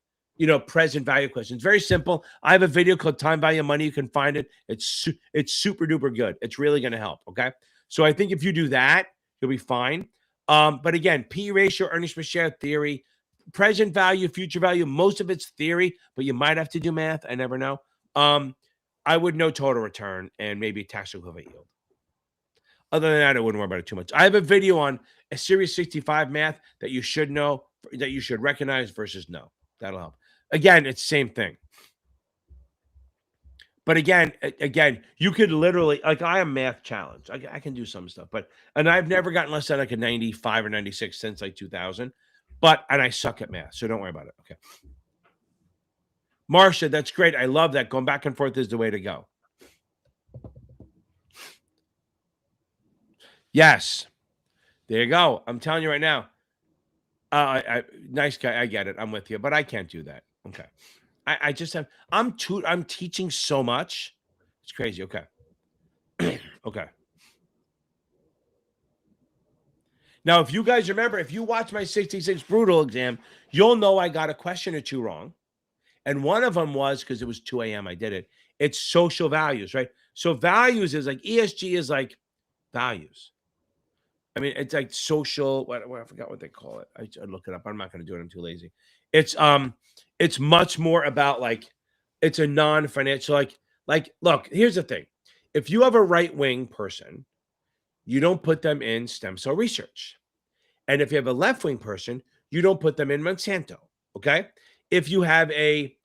present value questions. Very simple. I have a video called Time Value of Money. You can find it. It's super duper good. It's really going to help. Okay. So I think if you do that, you'll be fine. But again, P ratio, earnings per share theory, present value, future value, most of it's theory, but you might have to do math. I never know. I would know total return and maybe tax equivalent yield. Other than that, I wouldn't worry about it too much. I have a video on a Series 65 math that you should know, that you should recognize versus no. That'll help. Again, it's the same thing. But again, you could literally, like I am math challenged. I can do some stuff, and I've never gotten less than like a 95 or 96 since like 2000. And I suck at math, so don't worry about it. Okay. Marcia, that's great. I love that. Going back and forth is the way to go. Yes. There you go. I'm telling you right now. Nice guy. I get it. I'm with you, but I can't do that. Okay. I just have, I'm teaching so much. It's crazy. Okay. Okay. Now, if you guys remember, if you watch my 66 brutal exam, you'll know I got a question or two wrong. And one of them was, because it was 2 a.m. I did it. It's social values, right? So values is like, ESG is like values. I mean, it's like social, I forgot what they call it. I'd look it up. I'm not going to do it. I'm too lazy. It's much more about like, it's a non-financial, like, look, here's the thing. If you have a right-wing person, you don't put them in stem cell research. And if you have a left-wing person, you don't put them in Monsanto. Okay. If you have a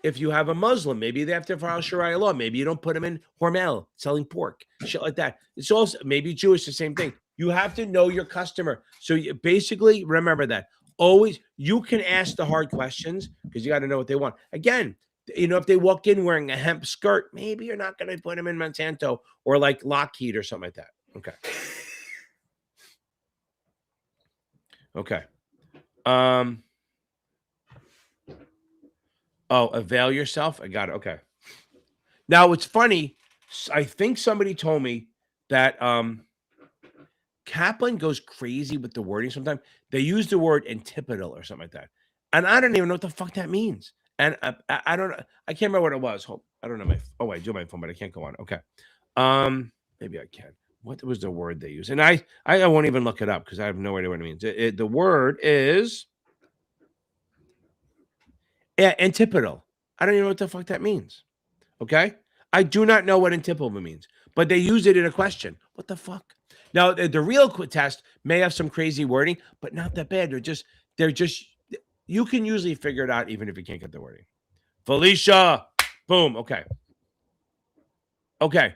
if you have a Muslim, maybe they have to file Sharia law. Maybe you don't put them in Hormel selling pork, shit like that. It's also maybe Jewish, the same thing. You have to know your customer. So you basically remember that. Always, you can ask the hard questions because you got to know what they want. Again, if they walk in wearing a hemp skirt, maybe you're not going to put them in Monsanto or like Lockheed or something like that. Okay. Okay. Oh, avail yourself. I got it. Okay. Now it's funny. I think somebody told me that Kaplan goes crazy with the wording sometimes. They use the word antipodal or something like that. And I don't even know what the fuck that means. And I don't know. I can't remember what it was. I don't know I do my phone, but I can't go on. Okay. Maybe I can. What was the word they use? And I won't even look it up because I have no idea what it means. The word is antipodal. I don't even know what the fuck that means. Okay. I do not know what antipodal means, but they use it in a question. What the fuck? Now, the real test may have some crazy wording, but not that bad. They're just, you can usually figure it out even if you can't get the wording. Felicia, boom. Okay. Okay.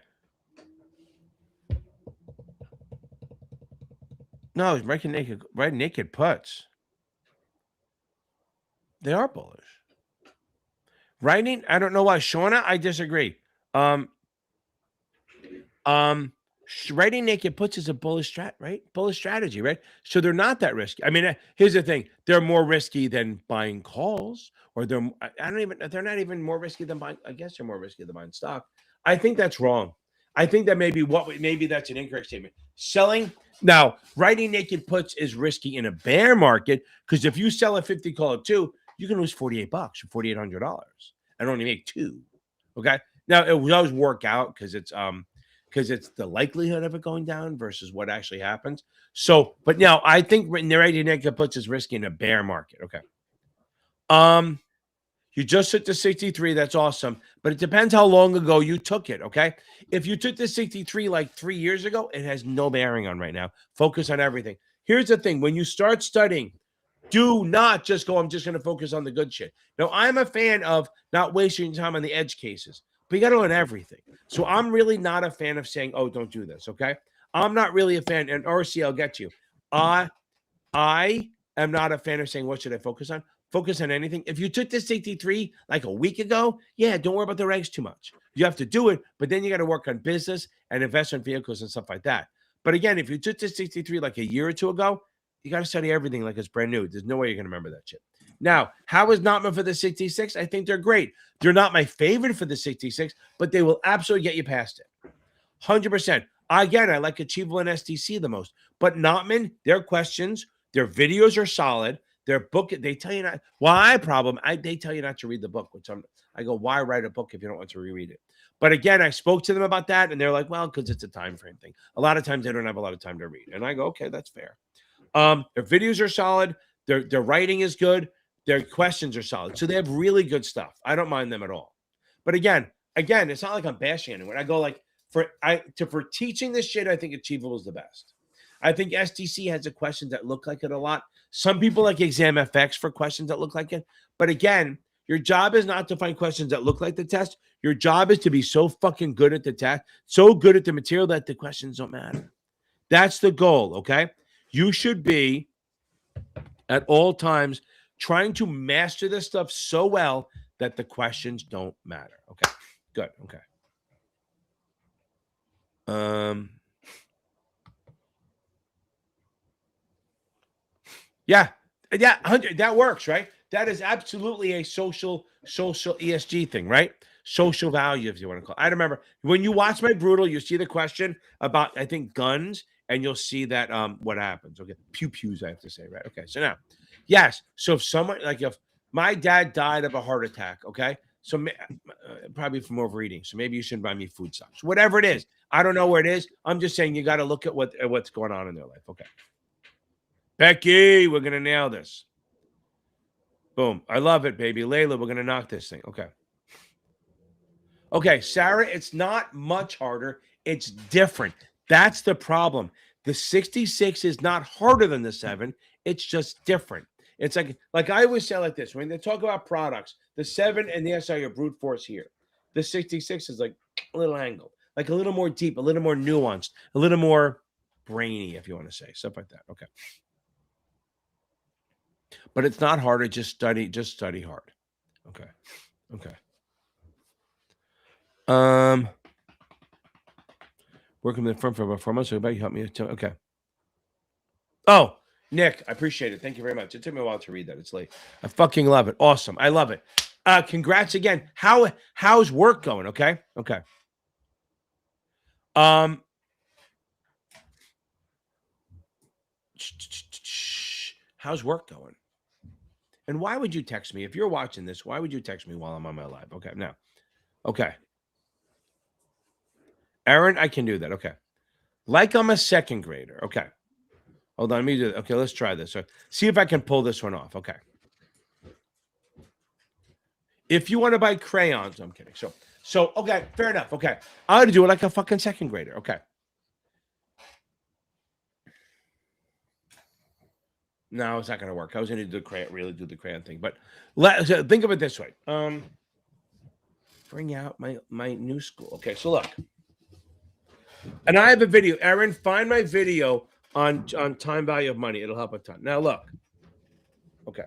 No, right naked putts. They are bullish. Writing, I don't know why. Shauna, I disagree. Writing naked puts is a bullish bullish strategy, right? So they're not that risky. I mean, here's the thing: they're more risky than buying calls, or they're not even more risky than buying. I guess they're more risky than buying stock. I think that's wrong. I think that maybe that's an incorrect statement. Selling now, writing naked puts is risky in a bear market because if you sell a 50 call at 2, you can lose $48 or $4,800 and only make 2. Okay, now it will always work out because it's the likelihood of it going down versus what actually happens. So, but now I think writing naked puts is risky in a bear market. Okay. You just took the 63. That's awesome. But it depends how long ago you took it. Okay. If you took the 63 like 3 years ago, it has no bearing on right now. Focus on everything. Here's the thing. When you start studying, do not just go, I'm just going to focus on the good shit. Now, I'm a fan of not wasting time on the edge cases, but you got to learn everything. So I'm really not a fan of saying, oh, don't do this. Okay. I'm not really a fan. And RC, I'll get you. I am not a fan of saying, what should I focus on? Focus on anything. If you took this 63 like a week ago, yeah, don't worry about the regs too much. You have to do it, but then you got to work on business and investment vehicles and stuff like that. But again, if you took this 63 like a year or two ago, you got to study everything like it's brand new. There's no way you're going to remember that shit. Now, how is Notman for the 66? I think they're great. They're not my favorite for the 66, but they will absolutely get you past it. 100%. Again, I like Achievable and STC the most. But Notman, their questions, their videos are solid. Their book, they tell you not. They tell you not to read the book. I go, why write a book if you don't want to reread it? But again, I spoke to them about that, and they're like, well, because it's a time frame thing. A lot of times they don't have a lot of time to read. And I go, okay, that's fair. Their videos are solid. Their writing is good. Their questions are solid. So they have really good stuff. I don't mind them at all. But again, it's not like I'm bashing anyone. I go like, for teaching this shit, I think Achievable is the best. I think STC has a question that look like it a lot. Some people like ExamFX for questions that look like it. But again, your job is not to find questions that look like the test. Your job is to be so fucking good at the test, so good at the material that the questions don't matter. That's the goal, okay? You should be at all times trying to master this stuff so well that the questions don't matter. Okay, good. Okay. Yeah, 100. That works, right? That is absolutely a social ESG thing, right? Social value, if you want to call it. I remember when you watch my Brutal, you see the question about, I think, guns, and you'll see that what happens. Okay, pews, I have to say, right? Okay, so now, yes. So if someone, like if my dad died of a heart attack, okay, so probably from overeating, so maybe you shouldn't buy me food stocks, whatever it is. I don't know where it is. I'm just saying you got to look at what's going on in their life. Okay. Becky, we're going to nail this. Boom. I love it, baby. Layla, we're going to knock this thing. Okay. Okay, Sarah, it's not much harder. It's different. That's the problem. The 66 is not harder than the 7. It's just different. It's like I always say like this when they talk about products, the 7 and the SI are brute force here. The 66 is like a little angle, like a little more deep, a little more nuanced, a little more brainy, if you want to say stuff like that. Okay. But it's not hard to just study hard. Okay. Okay. Working in the firm for about 4 months. So you help me. Okay. Oh, Nick, I appreciate it. Thank you very much. It took me a while to read that. It's late. I fucking love it. Awesome. I love it. Congrats again. How's work going? Okay. Okay. How's work going? And why would you text me? If you're watching this, why would you text me while I'm on my live? Okay. Now. Okay. Aaron, I can do that. Okay. Like I'm a second grader. Okay. Hold on. Let me do that. Okay. Let's try this. So see if I can pull this one off. Okay. If you want to buy crayons, I'm kidding. So okay. Fair enough. Okay. I'm going to do it like a fucking second grader. Okay. No, it's not going to work. I was going to do the crayon, really do the crayon thing. But so think of it this way. Bring out my new school. Okay. So look. And I have a video. Aaron, find my video on time value of money. It'll help a ton. Now, look. Okay.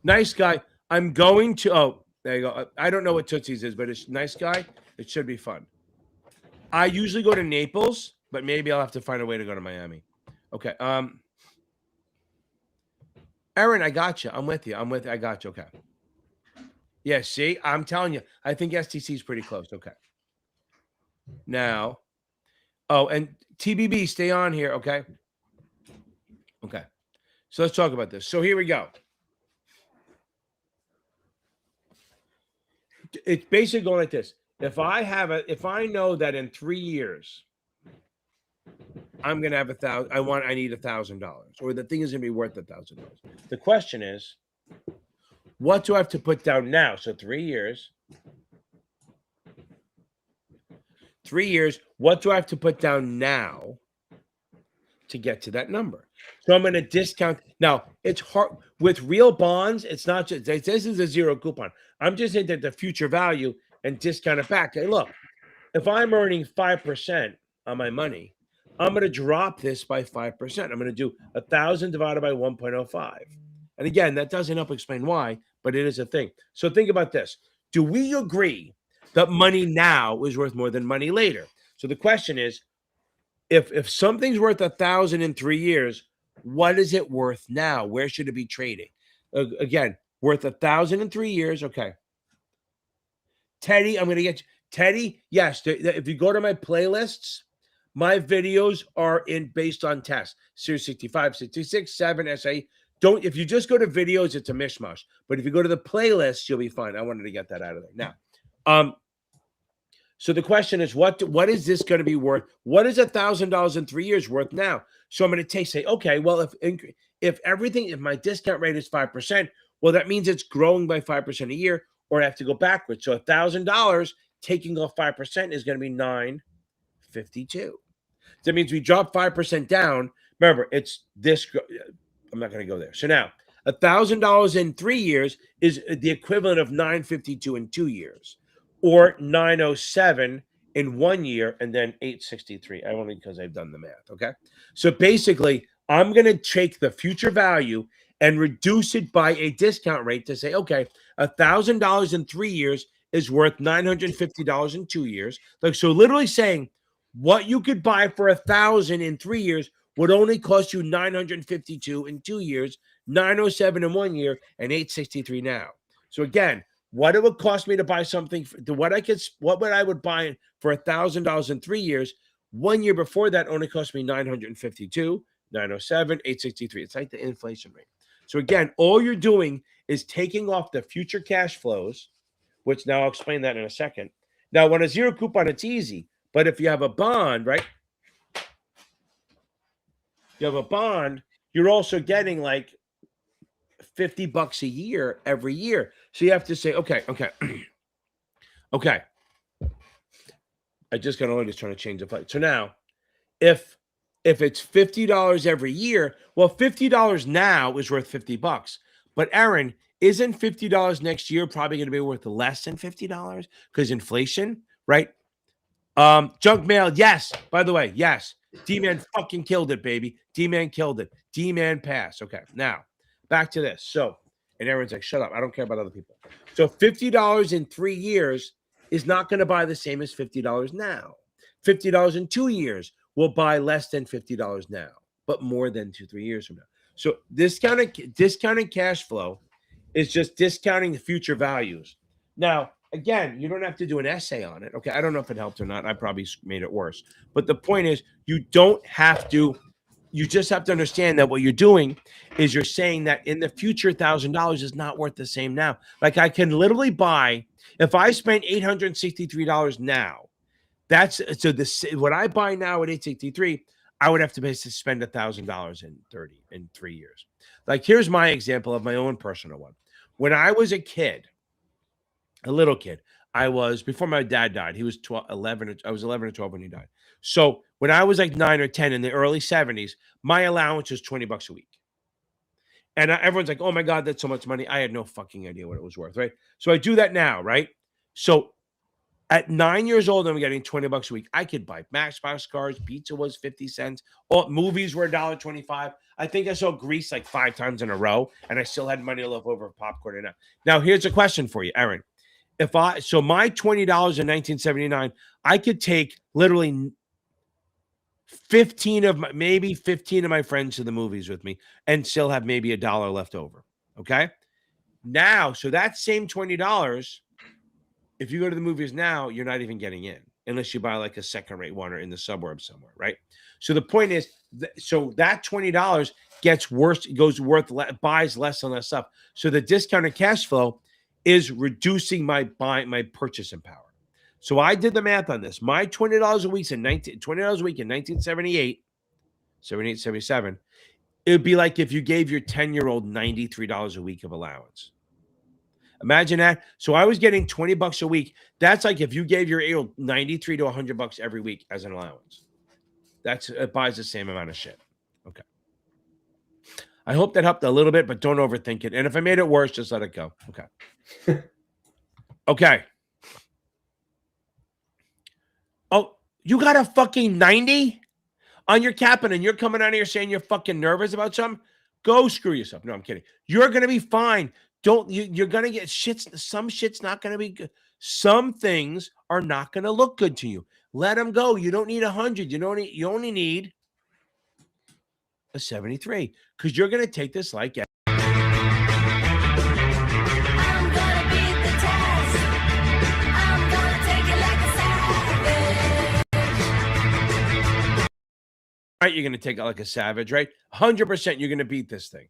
Nice guy. I'm going to... Oh, there you go. I don't know what Tootsie's is, but it's nice guy. It should be fun. I usually go to Naples, but maybe I'll have to find a way to go to Miami. Okay. Aaron, I got you. I'm with you. I got you. Okay. Yeah, see? I'm telling you. I think STC is pretty close. Okay. Now... Oh, and TBB, stay on here, okay? Okay. So let's talk about this. So here we go. It's basically going like this. If I know that in 3 years I'm gonna have I need $1,000, or the thing is gonna be worth $1,000. The question is, what do I have to put down now? So 3 years. 3 years, what do I have to put down now to get to that number? So I'm going to discount. Now, it's hard with real bonds. It's not just this is a zero coupon. I'm just saying that the future value and discount it back. Hey, look, if I'm earning 5% on my money, I'm going to drop this by 5%. I'm going to do 1,000 divided by 1.05. And again, that doesn't help explain why, but it is a thing. So think about this. Do we agree that money now is worth more than money later? So the question is, if something's worth 1,000 in 3 years, what is it worth now? Where should it be trading? Again, worth 1,000 in 3 years. Okay. Teddy, I'm going to get you. Teddy, yes. If you go to my playlists, my videos are based on tests. Series 65, 66, 7, SAE. If you just go to videos, it's a mishmash. But if you go to the playlist, you'll be fine. I wanted to get that out of there. Now, so the question is, what is this going to be worth? What is $1,000 in 3 years worth now? So I'm going to say, okay, well, if my discount rate is 5%, well, that means it's growing by 5% a year, or I have to go backwards. So $1,000 taking off 5% is going to be $952. That means we drop 5% down. Remember, it's this. I'm not going to go there. So now, $1,000 in 3 years is the equivalent of $952 in 2 years. Or 907 in 1 year, and then 863. I only because I've done the math. Okay. So basically, I'm going to take the future value and reduce it by a discount rate to say, okay, $1,000 in 3 years is worth $950 in 2 years. Like, so literally saying what you could buy for 1,000 in 3 years would only cost you 952 in 2 years, 907 in 1 year, and 863 now. So again, what it would cost me to buy something, what I would buy for $1,000 in 3 years. 1 year before that only cost me 952, 907, 863. It's like the inflation rate. So again, all you're doing is taking off the future cash flows, which now I'll explain that in a second. Now, when a zero coupon, it's easy. But if you have a bond, right? You have a bond, you're also getting like $50 a year every year. So you have to say, okay. I just got on just trying to change the flight. So now, if it's $50 every year, well, $50 now is worth $50. But Aaron, isn't $50 next year probably going to be worth less than $50 because inflation, right? Junk mail, yes. By the way, yes. D-Man fucking killed it, baby. D-Man killed it. D-Man pass. Okay, now back to this. So, and Aaron's like, shut up. I don't care about other people. So $50 in 3 years is not going to buy the same as $50 now. $50 in 2 years will buy less than $50 now, but more than 2-3 years from now. So discounted cash flow is just discounting the future values. Now, again, you don't have to do an essay on it. Okay, I don't know if it helped or not. I probably made it worse. But the point is, you don't have to. You just have to understand that what you're doing is you're saying that in the future, $1,000 is not worth the same now. Like I can literally buy, if I spent $863 now, that's so this what I buy now at 863, I would have to basically spend $1,000 in 3 years. Like here's my example of my own personal one. When I was a kid, a little kid, I was before my dad died. He was 11. I was 11 or 12 when he died. So when I was like 9 or 10 in the early 70s, my allowance was $20 a week. And everyone's like, "Oh my God, that's so much money." I had no fucking idea what it was worth, right? So I do that now, right? So at 9 years old, I'm getting $20 a week. I could buy Matchbox cars. Pizza was 50 cents. All movies were $1.25. I think I saw Grease like 5 times in a row, and I still had money left over for popcorn. And now here's a question for you, Aaron. So my $20 in 1979, I could take literally 15 of my friends to the movies with me and still have maybe $1 left over. Okay. Now, so that same $20, if you go to the movies now, you're not even getting in unless you buy like a second-rate one or in the suburbs somewhere, right? So the point is, so that $20 gets worse, buys less and less stuff. So the discounted cash flow is reducing my purchasing power. So I did the math on this. My $20 a week in 1978, 77, it would be like if you gave your 10-year-old $93 a week of allowance. Imagine that. So I was getting $20 a week. That's like if you gave your 8-year-old $93 to $100 every week as an allowance. It buys the same amount of shit. Okay. I hope that helped a little bit, but don't overthink it. And if I made it worse, just let it go. Okay. Okay. Oh, you got a fucking 90 on your captain and you're coming out of here saying you're fucking nervous about something? Go screw yourself. No, I'm kidding. You're going to be fine. You're going to get shits. Some shit's not going to be good. Some things are not going to look good to you. Let them go. You don't need 100. You only need a 73 because you're going to take this like right, you're going to take it like a savage, right? 100% you're going to beat this thing.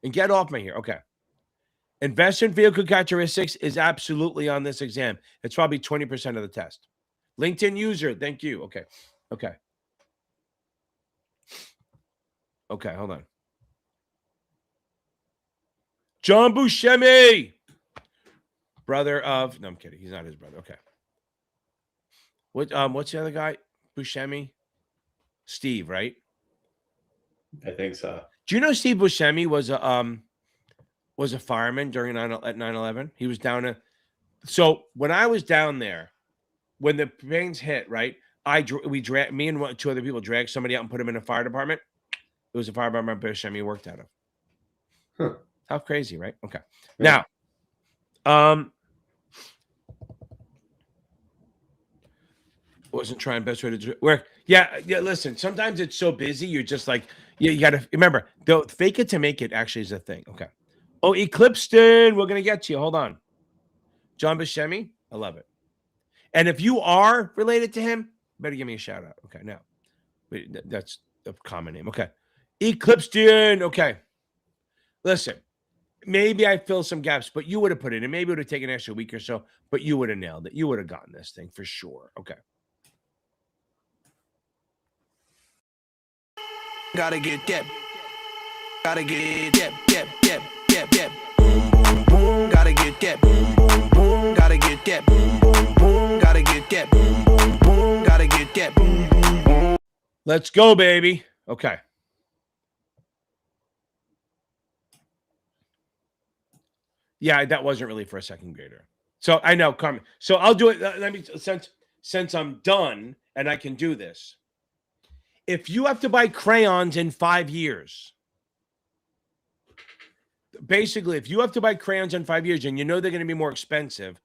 And get off me here. Okay. Investment vehicle characteristics is absolutely on this exam. It's probably 20% of the test. LinkedIn user, thank you. Okay. Okay. Okay, hold on. John Buscemi. Brother of, no, I'm kidding. He's not his brother. Okay. What's the other guy? Buscemi? Steve, right? I think so. Do you know Steve Buscemi was a fireman during 9/11? He was down to, so when I was down there, when the planes hit, right? Me and 2 other people dragged somebody out and put him in a fire department. It was a fire department Buscemi worked out of. Huh. How crazy, right? Okay. Yeah. Now, wasn't trying best way to work. Yeah. Listen, sometimes it's so busy. You're just like, you got to remember, the fake it to make it actually is a thing. Okay. Oh, Eclipston, we're going to get to you. Hold on. John Buscemi, I love it. And if you are related to him, better give me a shout out. Okay. Now, that's a common name. Okay. Eclipston. Okay. Listen, maybe I fill some gaps, but you would have put it in. Maybe it would have taken an extra week or so, but you would have nailed it. You would have gotten this thing for sure. Okay. Gotta get that. Gotta get that. Boom, boom, boom. Gotta get that. Boom, boom, boom. Gotta get that. Boom, boom, boom. Gotta get that. Boom, boom, boom. Gotta get that. Boom, boom, boom. Let's go, baby. Okay. Yeah, that wasn't really for a second grader. So I know, Carmen. So I'll do it. Let me since I'm done and I can do this. If you have to buy crayons in 5 years, basically, if you have to buy crayons in 5 years and you know they're going to be more expensive,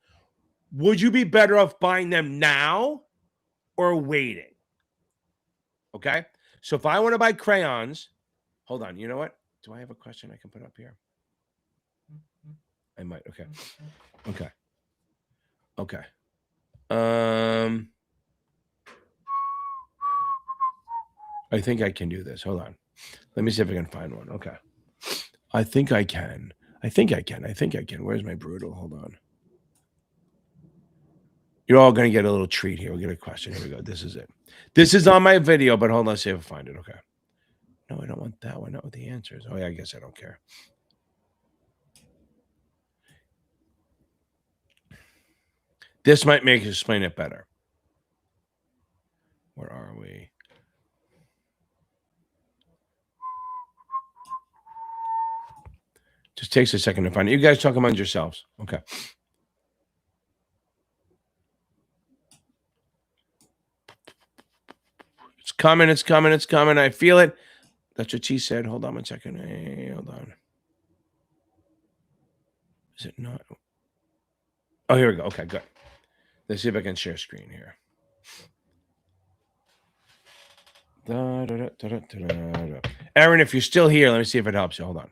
would you be better off buying them now or waiting? Okay. So if I want to buy crayons, hold on. You know what? Do I have a question I can put up here? I might. Okay. Okay. Okay. I think I can do this. Hold on. Let me see if I can find one. Okay. I think I can. I think I can. I think I can. Where's my brutal? Hold on. You're all going to get a little treat here. We'll get a question. Here we go. This is it. This is on my video, but hold on. Let's see if I find it. Okay. No, I don't want that one. Not with the answers. Oh, yeah. I guess I don't care. This might make you explain it better. Where are we? Just takes a second to find it. You guys talk among yourselves. Okay. It's coming. It's coming. It's coming. I feel it. That's what she said. Hold on one second. Hey, hold on. Is it not? Oh, here we go. Okay, good. Let's see if I can share screen here. Aaron, if you're still here, let me see if it helps you. Hold on.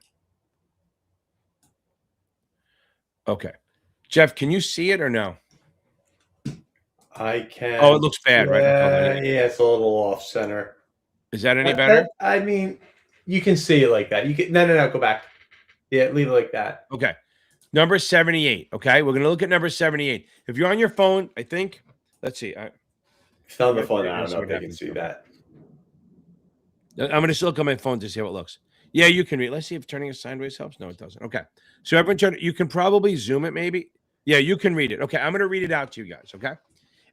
Okay. Jeff, can you see it or no? I can. Oh, it looks bad, right? Yeah, it's a little off center. Is that any better? I mean, you can see it like that. You can no, go back. Yeah, leave it like that. Okay. Number 78. Okay. We're going to look at number 78. If you're on your phone, I think, let's see. It's on the phone. I don't know if they can see that. I'm going to just look on my phone to see how it looks. Yeah, you can read. Let's see if turning it sideways helps. No, it doesn't. Okay. So everyone, you can probably zoom it maybe. Yeah, you can read it. Okay. I'm going to read it out to you guys. Okay.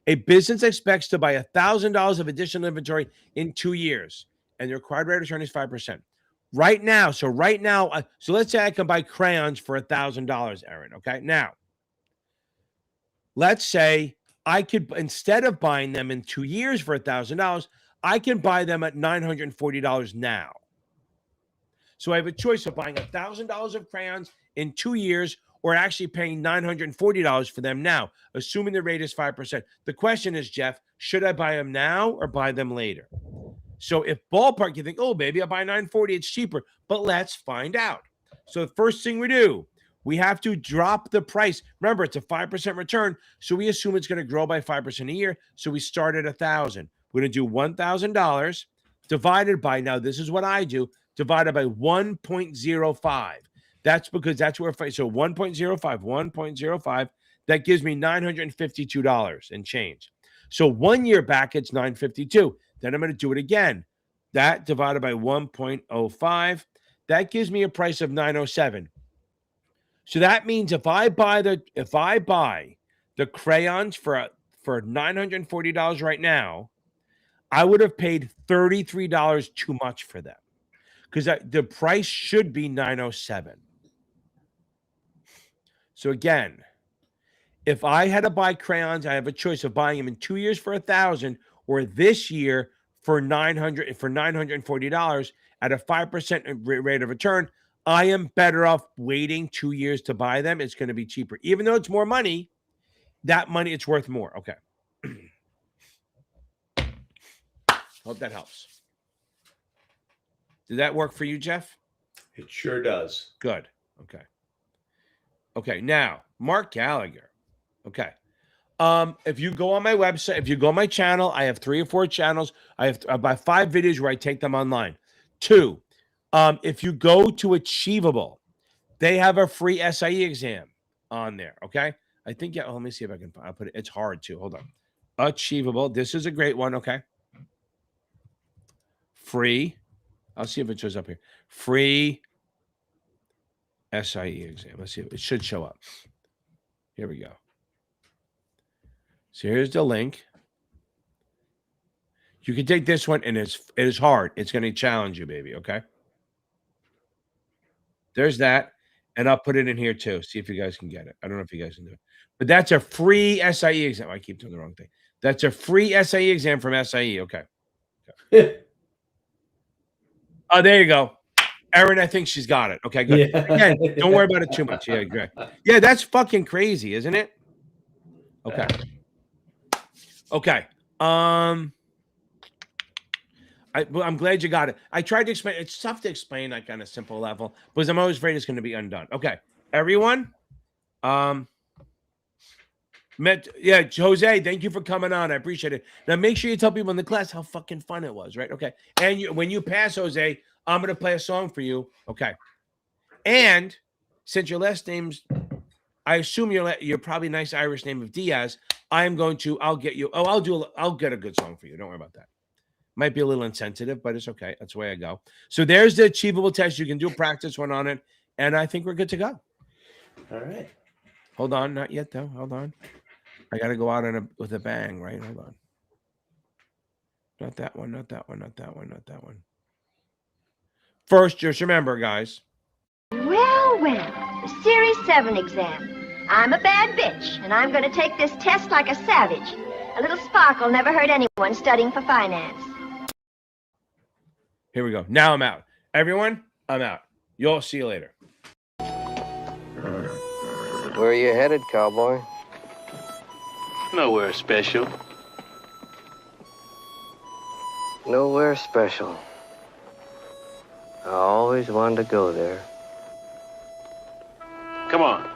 A business expects to buy $1,000 of additional inventory in 2 years, and the required rate of return is 5%. Right now, so let's say I can buy crayons for $1,000, Aaron. Okay. Now, let's say I could, instead of buying them in 2 years for $1,000, I can buy them at $940 now. So I have a choice of buying $1,000 of crayons in 2 years or actually paying $940 for them now, assuming the rate is 5%. The question is, Jeff, should I buy them now or buy them later? So if ballpark, you think, oh, maybe I'll buy $940, it's cheaper. But let's find out. So the first thing we do, we have to drop the price. Remember, it's a 5% return. So we assume it's going to grow by 5% a year. So we start at $1,000. We're going to do $1,000 divided by, now this is what I do, divided by 1.05. That's because that's where, so 1.05, that gives me $952 and change. So 1 year back, it's $952. Then I'm going to do it again. That divided by 1.05, that gives me a price of $907. So that means if I buy the crayons for $940 right now, I would have paid $33 too much for them because the price should be $907. So again, if I had to buy crayons, I have a choice of buying them in 2 years for $1,000 or this year for $940 at a 5% rate of return. I am better off waiting 2 years to buy them. It's going to be cheaper. Even though it's more money, that money, it's worth more. Okay. Hope that helps. Did that work for you, Jeff? It sure does. Good. Okay. Okay. Now, Mark Gallagher. Okay. If you go on my website, if you go on my channel, I have 3 or 4 channels. I have about 5 videos where I take them online. 2, if you go to Achievable, they have a free SIE exam on there. Okay. I think, yeah, let me see if I can I'll put it. It's hard too. Hold on. Achievable. This is a great one. Okay. Free. I'll see if it shows up here. Free SIE exam. Let's see if it should show up. Here we go. So here's the link. You can take this one, and it is hard. It's going to challenge you, baby. Okay. There's that. And I'll put it in here too. See if you guys can get it. I don't know if you guys can do it. But that's a free SIE exam. I keep doing the wrong thing. That's a free SIE exam from SIE. Okay. Oh, there you go. Erin, I think she's got it. Okay, good. Yeah. Again, don't worry about it too much. Yeah, great. Yeah, that's fucking crazy, isn't it? Okay. Okay. I'm glad you got it. I tried to explain. It's tough to explain like on a simple level because I'm always afraid it's going to be undone. Okay, everyone. Jose, thank you for coming on. I appreciate it. Now make sure you tell people in the class how fucking fun it was, right? Okay. And when you pass, Jose, I'm going to play a song for you. Okay. And since your last name's, I assume you're probably a nice Irish name of Diaz. I'll get a good song for you. Don't worry about that. Might be a little insensitive, but it's okay. That's the way I go. So there's the achievable test. You can do a practice one on it. And I think we're good to go. All right. Hold on. Not yet, though. Hold on. I got to go out with a bang, right? Hold on. Not that one. Not that one. Not that one. Not that one. First, just remember, guys. Well, the Series 7 exam. I'm a bad bitch, and I'm going to take this test like a savage. A little sparkle never hurt anyone studying for finance. Here we go. Now I'm out. Everyone, I'm out. You'll see you later. Where are you headed, cowboy? Nowhere special. Nowhere special. I always wanted to go there. Come on.